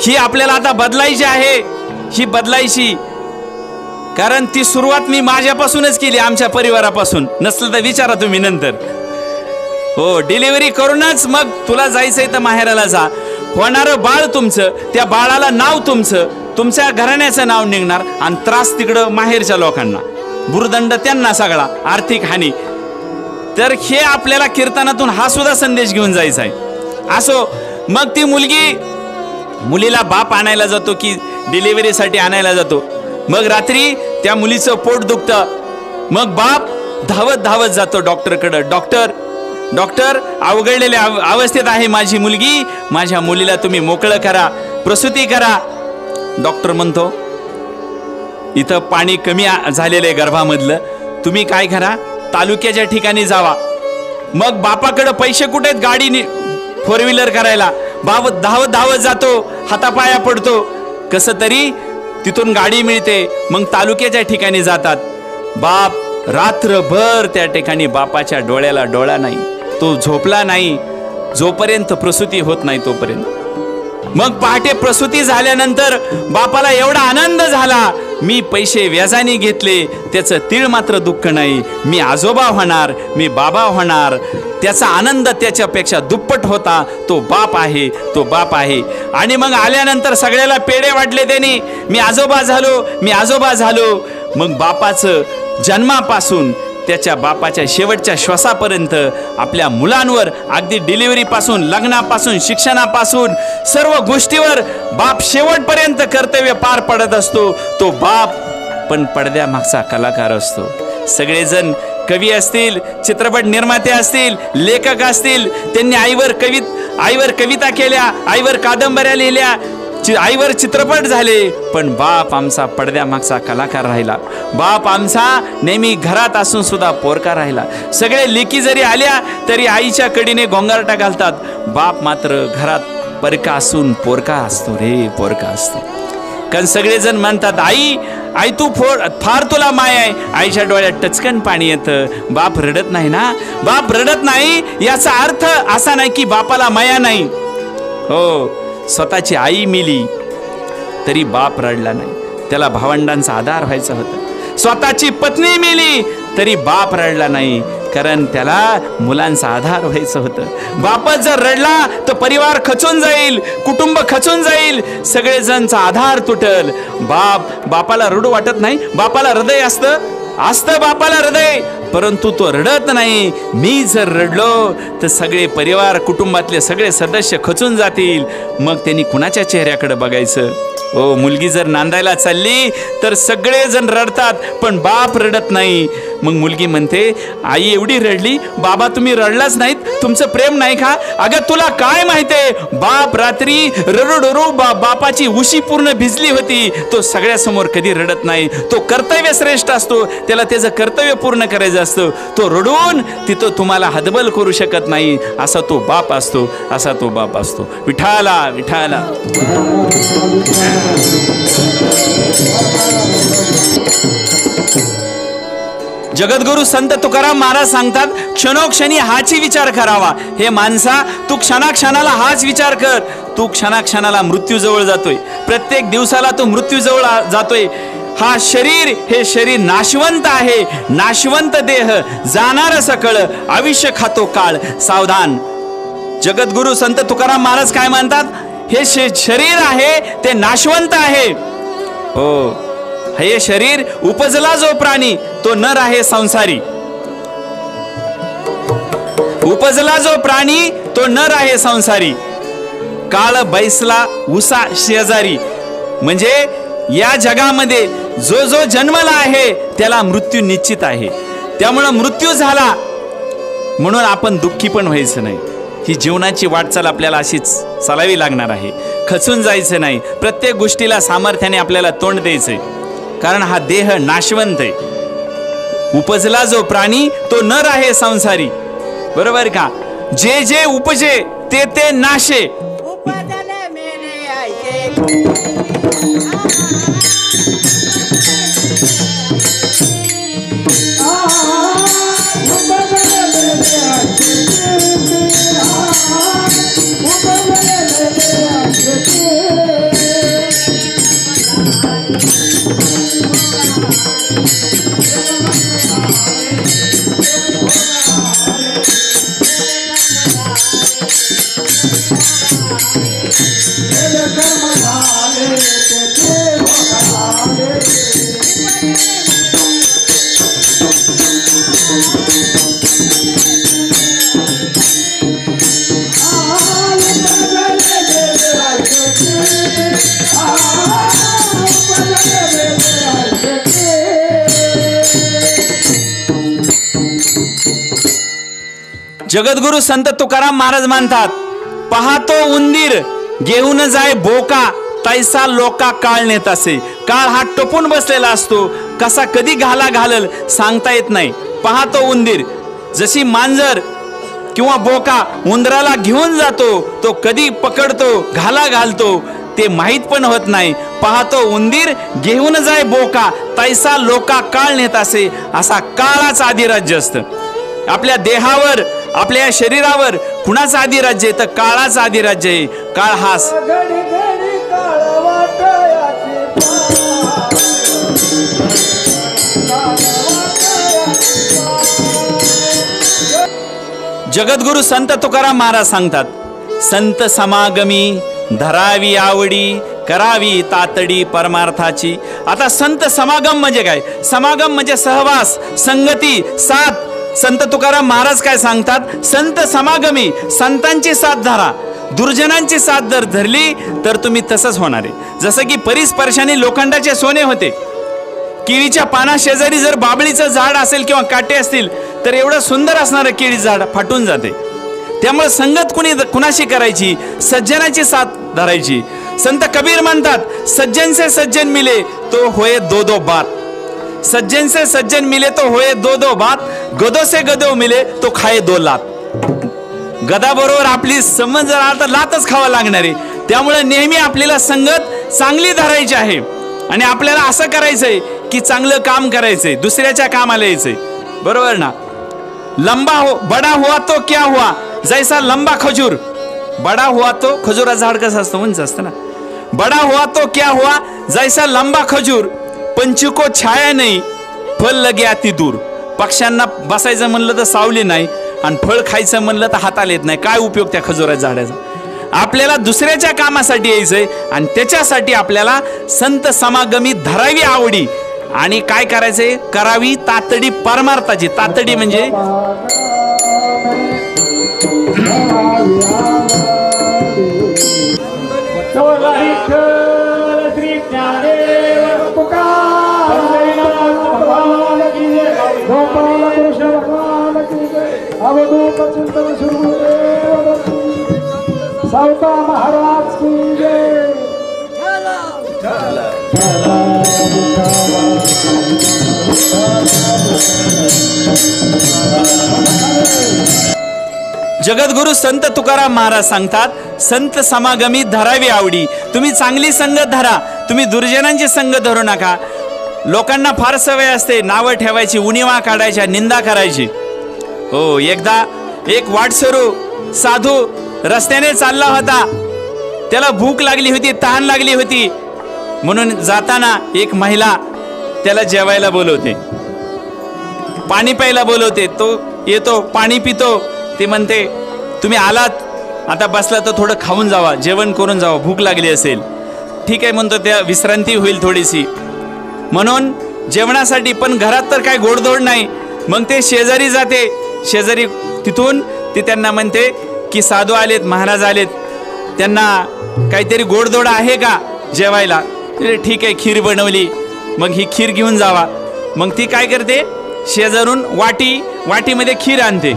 Speaker 1: ही आपल्याला आता बदलायची आहे. ही बदलायची, कारण ती सुरुवात मी माझ्यापासूनच केली, आमच्या परिवारापासून. नसलं तर विचारा तुम्ही नंतर. हो, डिलिव्हरी करूनच मग तुला जायचंय तर माहेराला जा. होणारं बाळ तुमचं, त्या बाळाला नाव तुमचं, तुमच्या घराण्याचं नाव निघणार आणि त्रास तिकडं माहेरच्या लोकांना, भुर्दंड त्यांना सगळा, आर्थिक हानी. तर हे आपल्याला कीर्तनातून हा सुद्धा संदेश घेऊन जायचा आहे. असो, मग ती मुलीला बाप आणायला जातो की डिलिव्हरीसाठी आणायला जातो. मग रात्री त्या मुलीचं पोट दुखतं. मग बाप धावत धावत जातो डॉक्टरकडे. डॉक्टर अवघडलेल्या अवस्थेत आहे माझी मुलगी, माझ्या मुलीला तुम्ही मोकळं करा, प्रसूती करा. डॉक्टर म्हणतो इथं पाणी कमी झालेलं आहे गर्भामधलं, तुम्ही काय करा तालुक्याच्या ठिकाणी जावा. मग बापाकडे पैसे कुठे आहेत गाडी 4 व्हीलर करायला. बाप धावत धावत जातो, हातापाया पडतो, कसं तरी तिथून गाडी मिळते. मग तालुक्याच्या ठिकाणी जातात. बाप रात्रभर त्या ठिकाणी बापाच्या डोळ्याला डोळा नाही, तो झोपला नाही जोपर्यंत प्रसूती होत नाही तोपर्यंत. मग पहाटे प्रसूती झाल्यानंतर बापाला एवढा आनंद झाला, मी पैसे व्याजाने घेतले त्याचं तीळ मात्र दुःख नाही, मी आजोबा होणार, मी बाबा होणार. त्याचा आनंद त्याच्यापेक्षा दुप्पट होता. तो बाप आहे. आणि मग आल्यानंतर सगळ्याला पेढे वाटले त्यांनी, मी आजोबा झालो. मग बापाचं जन्मापासून त्याच्या बापाच्या शेवटच्या श्वासापर्यंत आपल्या मुलांवर, अगदी डिलिव्हरीपासून, लग्नापासून, शिक्षणापासून सर्व गोष्टीवर बाप शेवटपर्यंत कर्तव्य पार पडत असतो. तो बाप पण पडद्यामागचा कलाकार असतो. सगळेजण कवी असतील, चित्रपट निर्माते असतील, लेखक असतील, त्यांनी आईवर कविता केल्या, आईवर कादंबऱ्या लिहिल्या, आईवर चित्रपट झाले, पण बाप आमचा पडद्यामागचा कलाकार राहिला. बाप आमचा नेहमी घरात असून सुद्धा पोरका राहिला. सगळे लेकी जरी आल्या तरी आईच्या कडीने गोंगारटा घालतात. बाप मात्र घरात परका असून पोरका असतो रे, पोरका असतो. कारण सगळेजण म्हणतात आई तू फार तुला माय आहे. आईच्या डोळ्यात टचकन पाणी येतं. बाप रडत नाही ना. बाप रडत नाही याचा अर्थ असा नाही की बापाला माया नाही. हो, स्वतःची आई मेली तरी बाप रडला नाही, त्याला भावंडांचा आधार व्हायचा होता. स्वतःची पत्नी मेली तरी बाप रडला नाही, कारण त्याला मुलांचा आधार व्हायचं होतं. बापच जर रडला तर परिवार खचून जाईल, कुटुंब खचून जाईल, सगळेजणचा आधार तुटल. बापाला रडू वाटत नाही. बापाला हृदय असतं बापाला हृदय, परंतु तो रडत नाही. मी जर रडलो तर सगळे परिवार, कुटुंबातले सगळे सदस्य खचून जातील. मग त्यांनी कुणाच्या चेहऱ्याकडे बघायचं. ओ, मुलगी जर नांदायला चालली तर सगळेजण रडतात, पण बाप रडत नाही. मग मुलगी म्हणते, आई एवढी रडली, बाबा तुम्ही रडलाच नाहीत, तुमचं प्रेम नाही का? अगं तुला काय माहितीये, बाप रात्री रडू बापाची उशी पूर्ण भिजली होती. तो सगळ्यासमोर कधी रडत नाही. तो कर्तव्य श्रेष्ठ असतो, त्याला त्याचं कर्तव्य पूर्ण करायचं असतं. तो रडून तिथं तुम्हाला हतबल करू शकत नाही. असा तो बाप असतो. विठाला. जगद्गुरु संत तुकाराम महाराज सांगतात, क्षणोक्षणी हाची विचार करावा. हे माणसा, तू क्षणाक्षणाला हाच विचार कर. तू क्षणाक्षणाला मृत्यूजवळ जातोय. प्रत्येक दिवसाला तू मृत्यूजवळ जातोय. हे शरीर नाशवंत आहे. नाशवंत देह जाणार सकळ, आयुष्य खातो काळ, सावधान. जगद्गुरु संत तुकाराम महाराज काय म्हणतात, हे शरीर आहे ते नाशवंत आहे. हो, हे शरीर उपजला जो प्राणी तो नर आहे संसारी. उपजला जो प्राणी तो नर आहे संसारी. काळ बैसला उसा शेजारी. म्हणजे या जगामध्ये जो जन्मला आहे त्याला मृत्यू निश्चित आहे. त्यामुळे मृत्यू झाला म्हणून आपण दुःखी पण व्हायचं नाही. ही जीवनाची वाटचाल आपल्याला अशीच चालावी लागणार आहे. खचून जायचं नाही. प्रत्येक गोष्टीला सामर्थ्याने आपल्याला तोंड द्यायचंय, कारण हा देह नाशवंत आहे. उपजला जो प्राणी तो नर आहे संसारी. बरोबर का? जे उपजे ते नाशे.
Speaker 2: कर्म
Speaker 1: जगद्गुरु संत तुकाराम महाराज म्हणतात, पाहतो उंदीर घेऊन जाय बोका, तैसा लोका काळ नेत असे. काळ हा टपून बसलेला असतो, कसा कधी घाला घालल सांगता येत नाही. पाहतो उंदीर, जशी मांजर किंवा बोका उंदराला घेऊन जातो, तो कधी पकडतो घाला घालतो ते माहीत पण होत नाही. पाहतो उंदीर घेऊन जाय बोका, तैसा लोका काळ नेत असे. असा काळाच अधिराज्य असतं. आपल्या देहावर, आपल्या शरीरावर कुणाचं अधिराज्य आहे? तर काळाचं अधिराज्य आहे. काळ हा
Speaker 2: घडी घडी काळ वाटायाची
Speaker 1: जगद्गुरु संत तुकाराम महाराज सांगतात, संत समागमी धरावी आवडी, करावी तातडी परमार्थाची. आता संत समागम म्हणजे काय? समागम म्हणजे सहवास, संगती, साथ. संत तुकाराम महाराज काय सांगतात? संत समागमी, संतांची साथ धरा. दुर्जनांची साथ जर धरली तर तुम्ही तसंच होणार आहे. जसं की परिस्पर्शाने लोखंडाचे सोने होते. केळीच्या पाना शेजारी जर बाबळीचं झाड असेल किंवा काटे असतील तर एवढं सुंदर असणारं केळी झाड फाटून जाते. त्यामुळे संगत कुणाशी करायची? सज्जनाची साथ धरायची. संत कबीर म्हणतात, सज्जन से सज्जन मिले तो होए दो दो बात, सज्जन से सज्जन मिले तो होए दो दो बात, गदो से गदो मिले तो खाए दो लात. गदाबरोबर आपली संबंध जर आला तर लातच खावा लागणार आहे. त्यामुळे नेहमी आपल्याला संगत चांगली धरायची आहे आणि आपल्याला असं करायचंय की चांगलं काम करायचंय, दुसऱ्याच्या कामाला यायचंय. बरोबर ना? लंबा हो बडा हुआ तो क्या हुआ, जैसा लंबा खजूर. बडा हुआ तो, खजूराचं झाड कसं असतं? उंच असतं ना. बडा हुआ तो क्या हुआ, जैसा लंबा खजूर, पंछी को छाया नाही, फल लगे अति दूर. पक्ष्यांना बसायचं म्हणलं तर सावली नाही आणि फळ खायचं म्हणलं तर हाताला येत नाही. काय उपयोग त्या खजूराच्या झाडाचा? आपल्याला दुसऱ्याच्या कामासाठी यायचंय आणि त्याच्यासाठी आपल्याला संत समागमी धरावी आवडी आणि काय करायचंय? करावी तातडी परमार्थाची. तातडी म्हणजे
Speaker 2: श्री ज्ञानेश्वर तुकाराम भगवान की जय, गोपाल कृष्ण भगवान की जय, अवधूत चिंतन सुरदेव सावता महाराज की जय.
Speaker 1: जगद्गुरु संत तुकाराम महाराज सांगतात, संत समागमी धरावी आवडी. तुम्ही चांगली संगत धरा, तुम्ही दुर्जनांची संगत धरू नका. लोकांना फार सवय असते नावं ठेवायची, उणिवा काढायच्या, निंदा करायची. हो, एकदा एक वाटसरू साधू रस्त्याने चालला होता. त्याला भूक लागली होती, तहान लागली होती. म्हणून जाताना एक महिला त्याला जेवायला बोलवते, पाणी प्यायला बोलवते. तो येतो, पाणी पितो. ती म्हणते, तुम्ही आलात, आता बसला तर थोडं खाऊन जावा, जेवण करून जावा, भूक लागली असेल. ठीक आहे म्हणतो, त्या विश्रांती होईल थोडीशी म्हणून जेवणासाठी. पण घरात तर काय गोडधोड नाही. मग ते शेजारी जाते. शेजारी तिथून ती त्यांना म्हणते की साधू आलेत, महाराज आलेत, त्यांना काहीतरी गोडधोड आहे का जेवायला? ठीक आहे, खीर बनवली. मग ही खीर घेऊन जावा. मग ती काय करते? शेजारून वाटीमध्ये खीर आणते.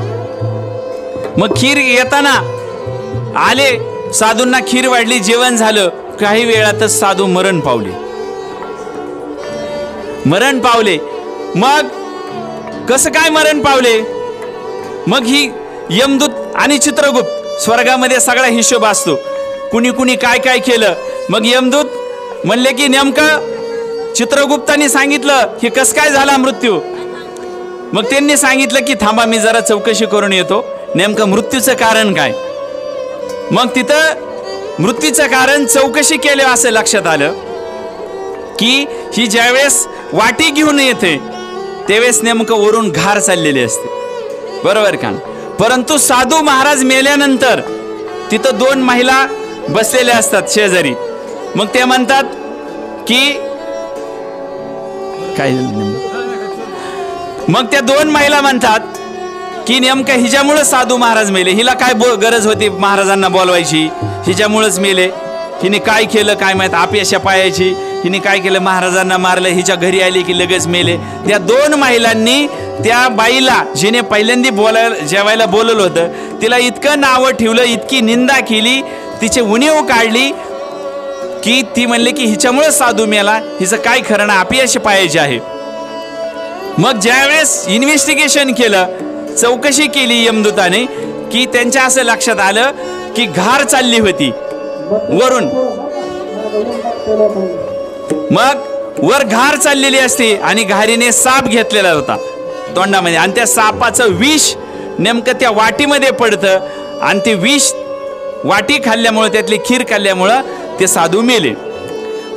Speaker 1: मग खीर येताना आले, साधूंना खीर वाढली, जेवण झालं. काही वेळातच साधू मरण पावले. मग कसं काय मरण पावले? मग ही यमदूत आणि चित्रगुप्त, स्वर्गामध्ये सगळा हिशोब असतो, कुणी कुणी काय काय केलं. मग यमदूत म्हणले की नेमकं चित्रगुप्तांनी सांगितलं की कसं काय झाला मृत्यू. मग त्यांनी सांगितलं की थांबा, मी जरा चौकशी करून येतो, नेमकं मृत्यूचं कारण काय. मग तिथं मृत्यूचं कारण चौकशी केले. असं लक्षात आलं की ही ज्यावेळेस वाटी घेऊन येते त्यावेळेस नेमकं वरून घार चाललेली असते. बरोबर का? परंतु साधू महाराज मेल्यानंतर तिथं दोन महिला बसलेल्या असतात शेजारी. मग ते म्हणतात की काय झालं. मग त्या दोन महिला म्हणतात की नेमकं हिच्यामुळे साधू महाराज मेले, हिला काय गरज होती महाराजांना बोलवायची, हिच्यामुळेच मेले. हिने काय केलं काय माहित, अपयशा पायाची हिने काय केलं, महाराजांना मारलं, हिच्या घरी आली की लगेच मेले. त्या 2 महिलांनी त्या बाईला जिने पहिल्यांदा जेवायला बोलवलं होतं तिला इतकं नावं ठेवलं, इतकी निंदा केली, तिची उणीव काढली की ती म्हणले की हिच्यामुळे साधू मेला, हिचं काय खरं ना, अपयश पायाची आहे. मग ज्यावेळेस इन्व्हेस्टिगेशन केलं, चौकशी केली यमदूताने, की त्यांच्या असं लक्षात आलं की घार चालली होती वरून. मग वर घार चाललेली असते आणि घारीने साप घेतलेला होता तोंडामध्ये, आणि त्या सापाचं विष नेमकं त्या वाटीमध्ये पडतं, आणि ते विष वाटी खाल्ल्यामुळं, त्यातली खीर खाल्ल्यामुळं ते साधू मेले.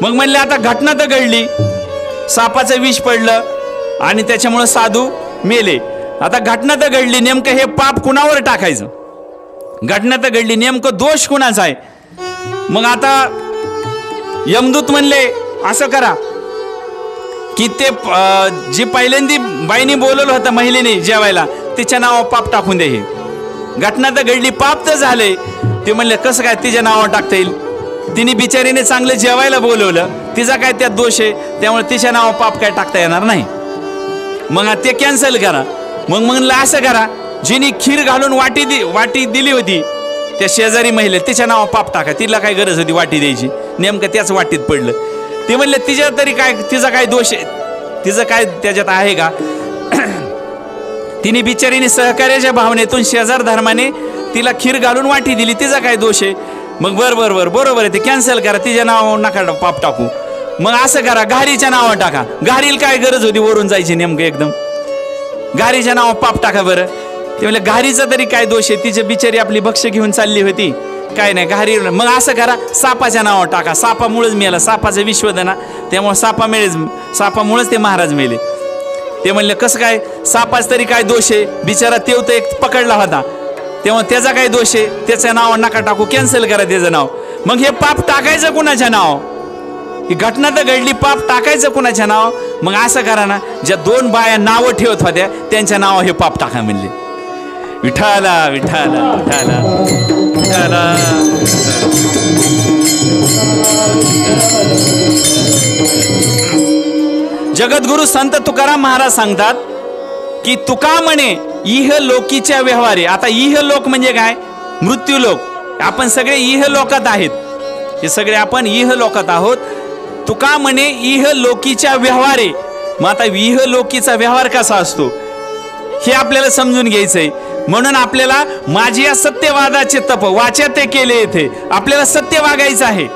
Speaker 1: मग म्हणले आता घटना तर घडली, सापाचं विष पडलं आणि त्याच्यामुळं साधू मेले. आता घटना तर घडली, नेमकं हे पाप कुणावर टाकायचं? घटना तर घडली, नेमकं दोष कुणाचा आहे? मग आता यमदूत म्हणले असं करा की ते जी पहिल्यांदी बाईने बोलवलं होतं महिलेने जेवायला, तिच्या नावावर पाप टाकून दे. हे घटना तर घडली, पाप तर झाले. ते म्हणले कसं काय तिच्या नावावर टाकता येईल? तिने बिचारीने चांगलं जेवायला बोलवलं, तिचा काय त्यात दोष आहे, त्यामुळे तिच्या नावावर पाप काय टाकता येणार नाही. मग ते कॅन्सल करा. मग म्हणलं असं करा, जिने खीर घालून वाटी दिली होती त्या शेजारी महिला, तिच्या नावावर पाप टाका, तिला काय गरज होती वाटी द्यायची, नेमकं त्याच वाटीत पडलं. ते म्हणले तिच्या तरी काय, तिचा काय दोष आहे, तिचं काय त्याच्यात आहे का? तिने बिचारीने सहकार्याच्या भावनेतून शेजार धर्माने तिला खीर घालून वाटी दिली, तिचा काय दोष आहे? मग बरोबर आहे, ते कॅन्सल करा, तिच्या नावावर नका पाप टाकू. मग असं करा, घारीच्या नावावर टाका. घारीला काय गरज होती वरून जायची नेमकं एकदम? घारीच्या नावावर पाप टाका बरं. ते म्हणले घारीचा तरी काय दोष आहे, तिची बिचारी आपली भक्ष घेऊन चालली होती, काय नाही घारी. मग असं करा, सापाच्या नावावर टाका, सापामुळेच मेला, सापाचं विश्वदना, त्यामुळे सापामुळेच ते महाराज मेले. ते म्हणले कसं काय, सापाच तरी काय दोष आहे, बिचारा तेव तर एक पकडला होता, तेव्हा त्याचा काय दोष आहे, त्याच्या नावावर नका टाकू, कॅन्सल करा त्याचं नाव. मग हे पाप टाकायचं कुणाच्या नाव? ही घटना तर घडली, पाप टाकायचं कुणाच्या नाव? मग असं करा ना, ज्या 2 बाया नावं ठेवत होत्या त्यांच्या नावावर हे पाप टाका म्हणले. विठाला विठाला विठाला विठाला. जगद्गुरु संत तुकाराम महाराज सांगतात की तुका म्हणे इह लोकीच्या व्यवहारे. आता इह लोक म्हणजे काय? मृत्यू लोक. आपण सगळे इह लोकात आहेत, हे सगळे आपण इह लोकात आहोत. तुका म्हणे इह लोकीच्या व्यवहारे. मग आता इह लोकीचा व्यवहार कसा असतो हे आपल्याला समजून घ्यायचंय. म्हणून आपल्याला माझी या सत्यवादाचे तप वाचा ते केले येथे. आपल्याला सत्य वागायचं आहे,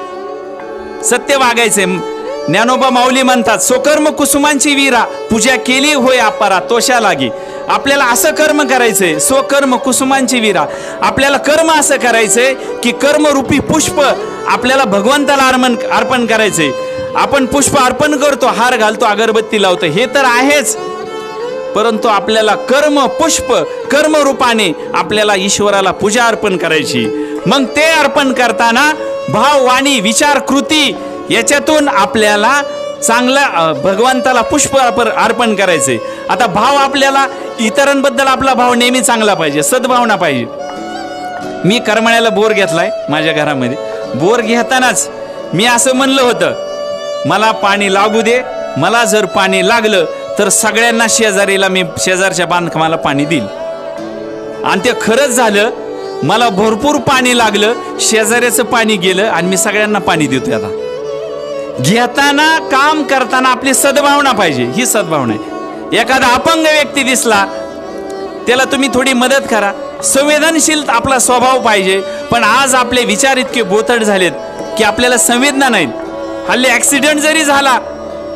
Speaker 1: सत्य वागायचंय. ज्ञानोबा माऊली म्हणतात, स्वकर्म कुसुमांची वीरा पूजा केली होय अपारा तोषा लागी. आपल्याला असं कर्म करायचंय, स्वकर्म कुसुमांची वीरा. आपल्याला कर्म असं करायचंय की कर्मरूपी पुष्प आपल्याला भगवंताला अर्पण करायचंय. आपण पुष्प अर्पण करतो, हार घालतो, अगरबत्ती लावतो, हे तर आहेच, परंतु आपल्याला कर्म पुष्प कर्म रूपाने आपल्याला ईश्वराला पूजा अर्पण करायची. मग ते अर्पण करताना भाव वाणी विचार कृती याच्यातून आपल्याला चांगला भगवंताला पुष्प अर्पण करायचे. आता भाव आपल्याला इतरांबद्दल आपला भाव नेहमी चांगला पाहिजे, सद्भावना पाहिजे. मी करमाळ्याला बोर घेतलाय माझ्या घरामध्ये. बोर घेतानाच मी असं म्हणलं होतं, मला पाणी लागू दे, मला जर पाणी लागलं तर सगळ्यांना शेजारीला मी शेजारच्या बांधकामाला पाणी देईल. आणि ते खरंच झालं, मला भरपूर पाणी लागलं, शेजाऱ्याचं पाणी गेलं आणि मी सगळ्यांना पाणी देतोय. आता घेताना काम करताना आपली सद्भावना पाहिजे, ही सद्भावना आहे. एखादा अपंग व्यक्ती दिसला त्याला तुम्ही थोडी मदत करा, संवेदनशील आपला स्वभाव पाहिजे. पण आज आपले विचार इतके बोथट झालेत की आपल्याला संवेदना नाहीत. हल्ली ऍक्सिडेंट जरी झाला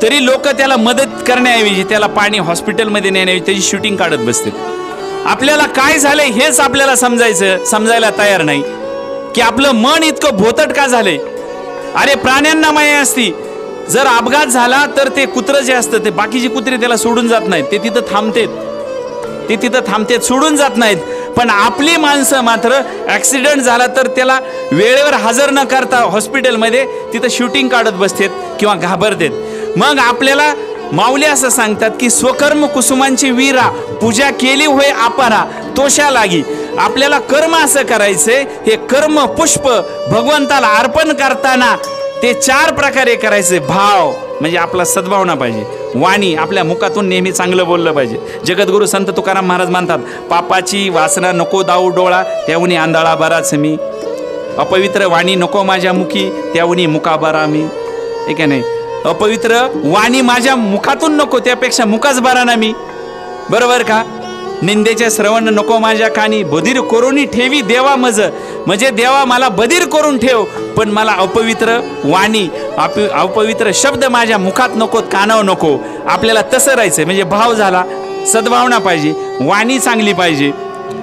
Speaker 1: तरी लोक त्याला मदत करण्याऐवजी त्याला पाणी हॉस्पिटलमध्ये नेण्याऐवजी त्याची शूटिंग काढत बसते. आपल्याला काय झालंय हेच आपल्याला समजायला तयार नाही की आपलं मन इतकं भोतट का झालंय. अरे प्राण्यांना माया असती, जर अपघात झाला तर ते कुत्रं जे असतं ते बाकीचे कुत्रे त्याला सोडून जात नाहीत, ते तिथं थांबतेत, सोडून जात नाहीत. पण आपली माणसं मात्र ऍक्सिडेंट झाला तर त्याला वेळेवर हजर न करता हॉस्पिटलमध्ये तिथं शूटिंग काढत बसतेत किंवा घाबरतेत. मग आपल्याला माऊली असं सांगतात की स्वकर्म कुसुमांची वीरा पूजा केली होय अपारा तोषा लागी. आपल्याला कर्म असं करायचंय, हे कर्म पुष्प भगवंताला अर्पण करताना ते 4 प्रकारे करायचे. भाव म्हणजे आपला सद्भावना पाहिजे, वाणी आपल्या मुखातून नेहमी चांगलं बोललं पाहिजे. जगद्गुरु संत तुकाराम महाराज म्हणतात, पापाची वासना नको दाऊ डोळा त्याहून आंधळा बराच मी. अपवित्र वाणी नको माझ्या मुखी त्याहून मुका बरा मी. ठीक आहे नाही, अपवित्र वाणी माझ्या मुखातून नको त्यापेक्षा मुखाच बरा ना मी. बरोबर का? निंदेचे श्रवण नको माझ्या कानी बधीर करून ठेवी देवा मज. म्हणजे देवा मला बधीर करून ठेव, पण मला अपवित्र वाणी अपवित्र शब्द माझ्या मुखात नको, कानावर नको. आपल्याला तसं राहायचं. म्हणजे भाव झाला, सद्भावना पाहिजे, वाणी चांगली पाहिजे,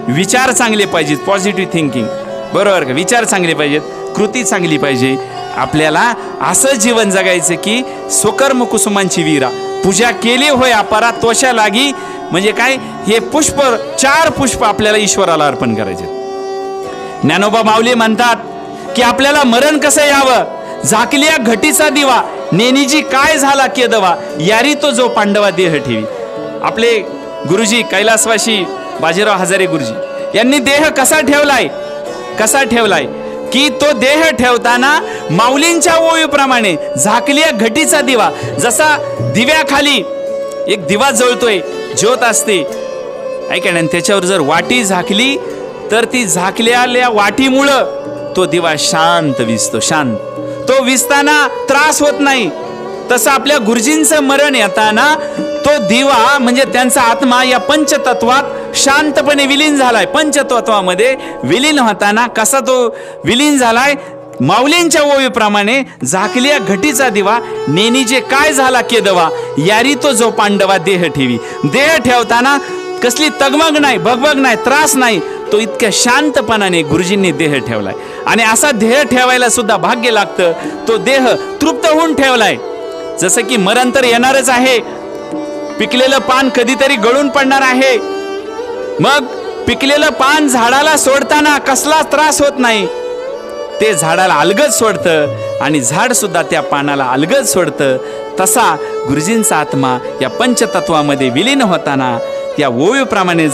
Speaker 1: विचार चांगले पाहिजेत, पॉझिटिव्ह थिंकिंग. बरोबर का? विचार चांगले पाहिजेत, कृती चांगली पाहिजे. आपल्याला असं जीवन जगायचं की स्वकर्म कुसुमांची वीरा पूजा केली होय अपारा तोषा लागी. म्हणजे काय? हे पुष्प 4 पुष्प आपल्याला ईश्वराला अर्पण करायचे. ज्ञानोबा माऊली म्हणतात की आपल्याला मरण कसं यावं, झाकल्या घटीचा दिवा नेनीजी काय झाला केदवा यारी तो जो पांडवा देह ठेवी. आपले गुरुजी कैलासवासी बाजीराव हजारे गुरुजी यांनी देह कसा ठेवलाय की तो देह ठेवताना माऊलींच्या ओवीप्रमाणे झाकल्या घटीचा दिवा. जसा दिव्याखाली एक दिवा जळतोय, ज्योत असते ऐका ना, त्याच्यावर जर वाटी झाकली तर ती झाकलेल्या वाटीमुळं तो दिवा शांत विजतो. शांत तो विजताना त्रास होत नाही. तसं आपल्या गुरुजींचं मरण येताना तो दिवा म्हणजे त्यांचा आत्मा या पंचतत्वात शांतपणे विलीन झालाय. पंचतत्वामध्ये विलीन होताना कसा तो विलीन झालाय, माऊलींच्या ओवीप्रमाणे झाकल्या घटीचा दिवा नेनीजे काय झाला केदवा यारी तो जो पांडवा देह ठेवी. देह ठेवताना कसली तगमग नाही, भगभग नाही, त्रास नाही. तो इतक्या शांतपणाने गुरुजींनी देह ठेवलाय. आणि असा देह ठेवायला सुद्धा भाग्य लागतं. तो देह तृप्त होऊन ठेवलाय. जसं की मरण तर येणारच आहे, पिकलेलं पान कधीतरी गळून पडणार आहे. मग पिकलेलं पान झाडाला सोडताना कसला त्रास होत नाही. ते झाडाला अलगद सोडतं आणि झाड सुद्धा त्या पानाला अलगद सोडतं. तसा गुरुजींचा आत्मा या पंचतत्वामध्ये विलीन होताना त्या ओवीप्रमाणे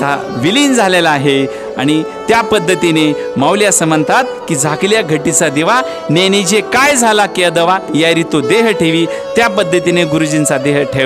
Speaker 1: विलीन झालेला आहे. आणि त्या पद्धतीने माऊली असं म्हणतात की झाकल्या घटीचा दिवा नेनीजे काय झाला केदवा यारी तो देह ठेवी. त्या पद्धतीने गुरुजींचा देह ठेव.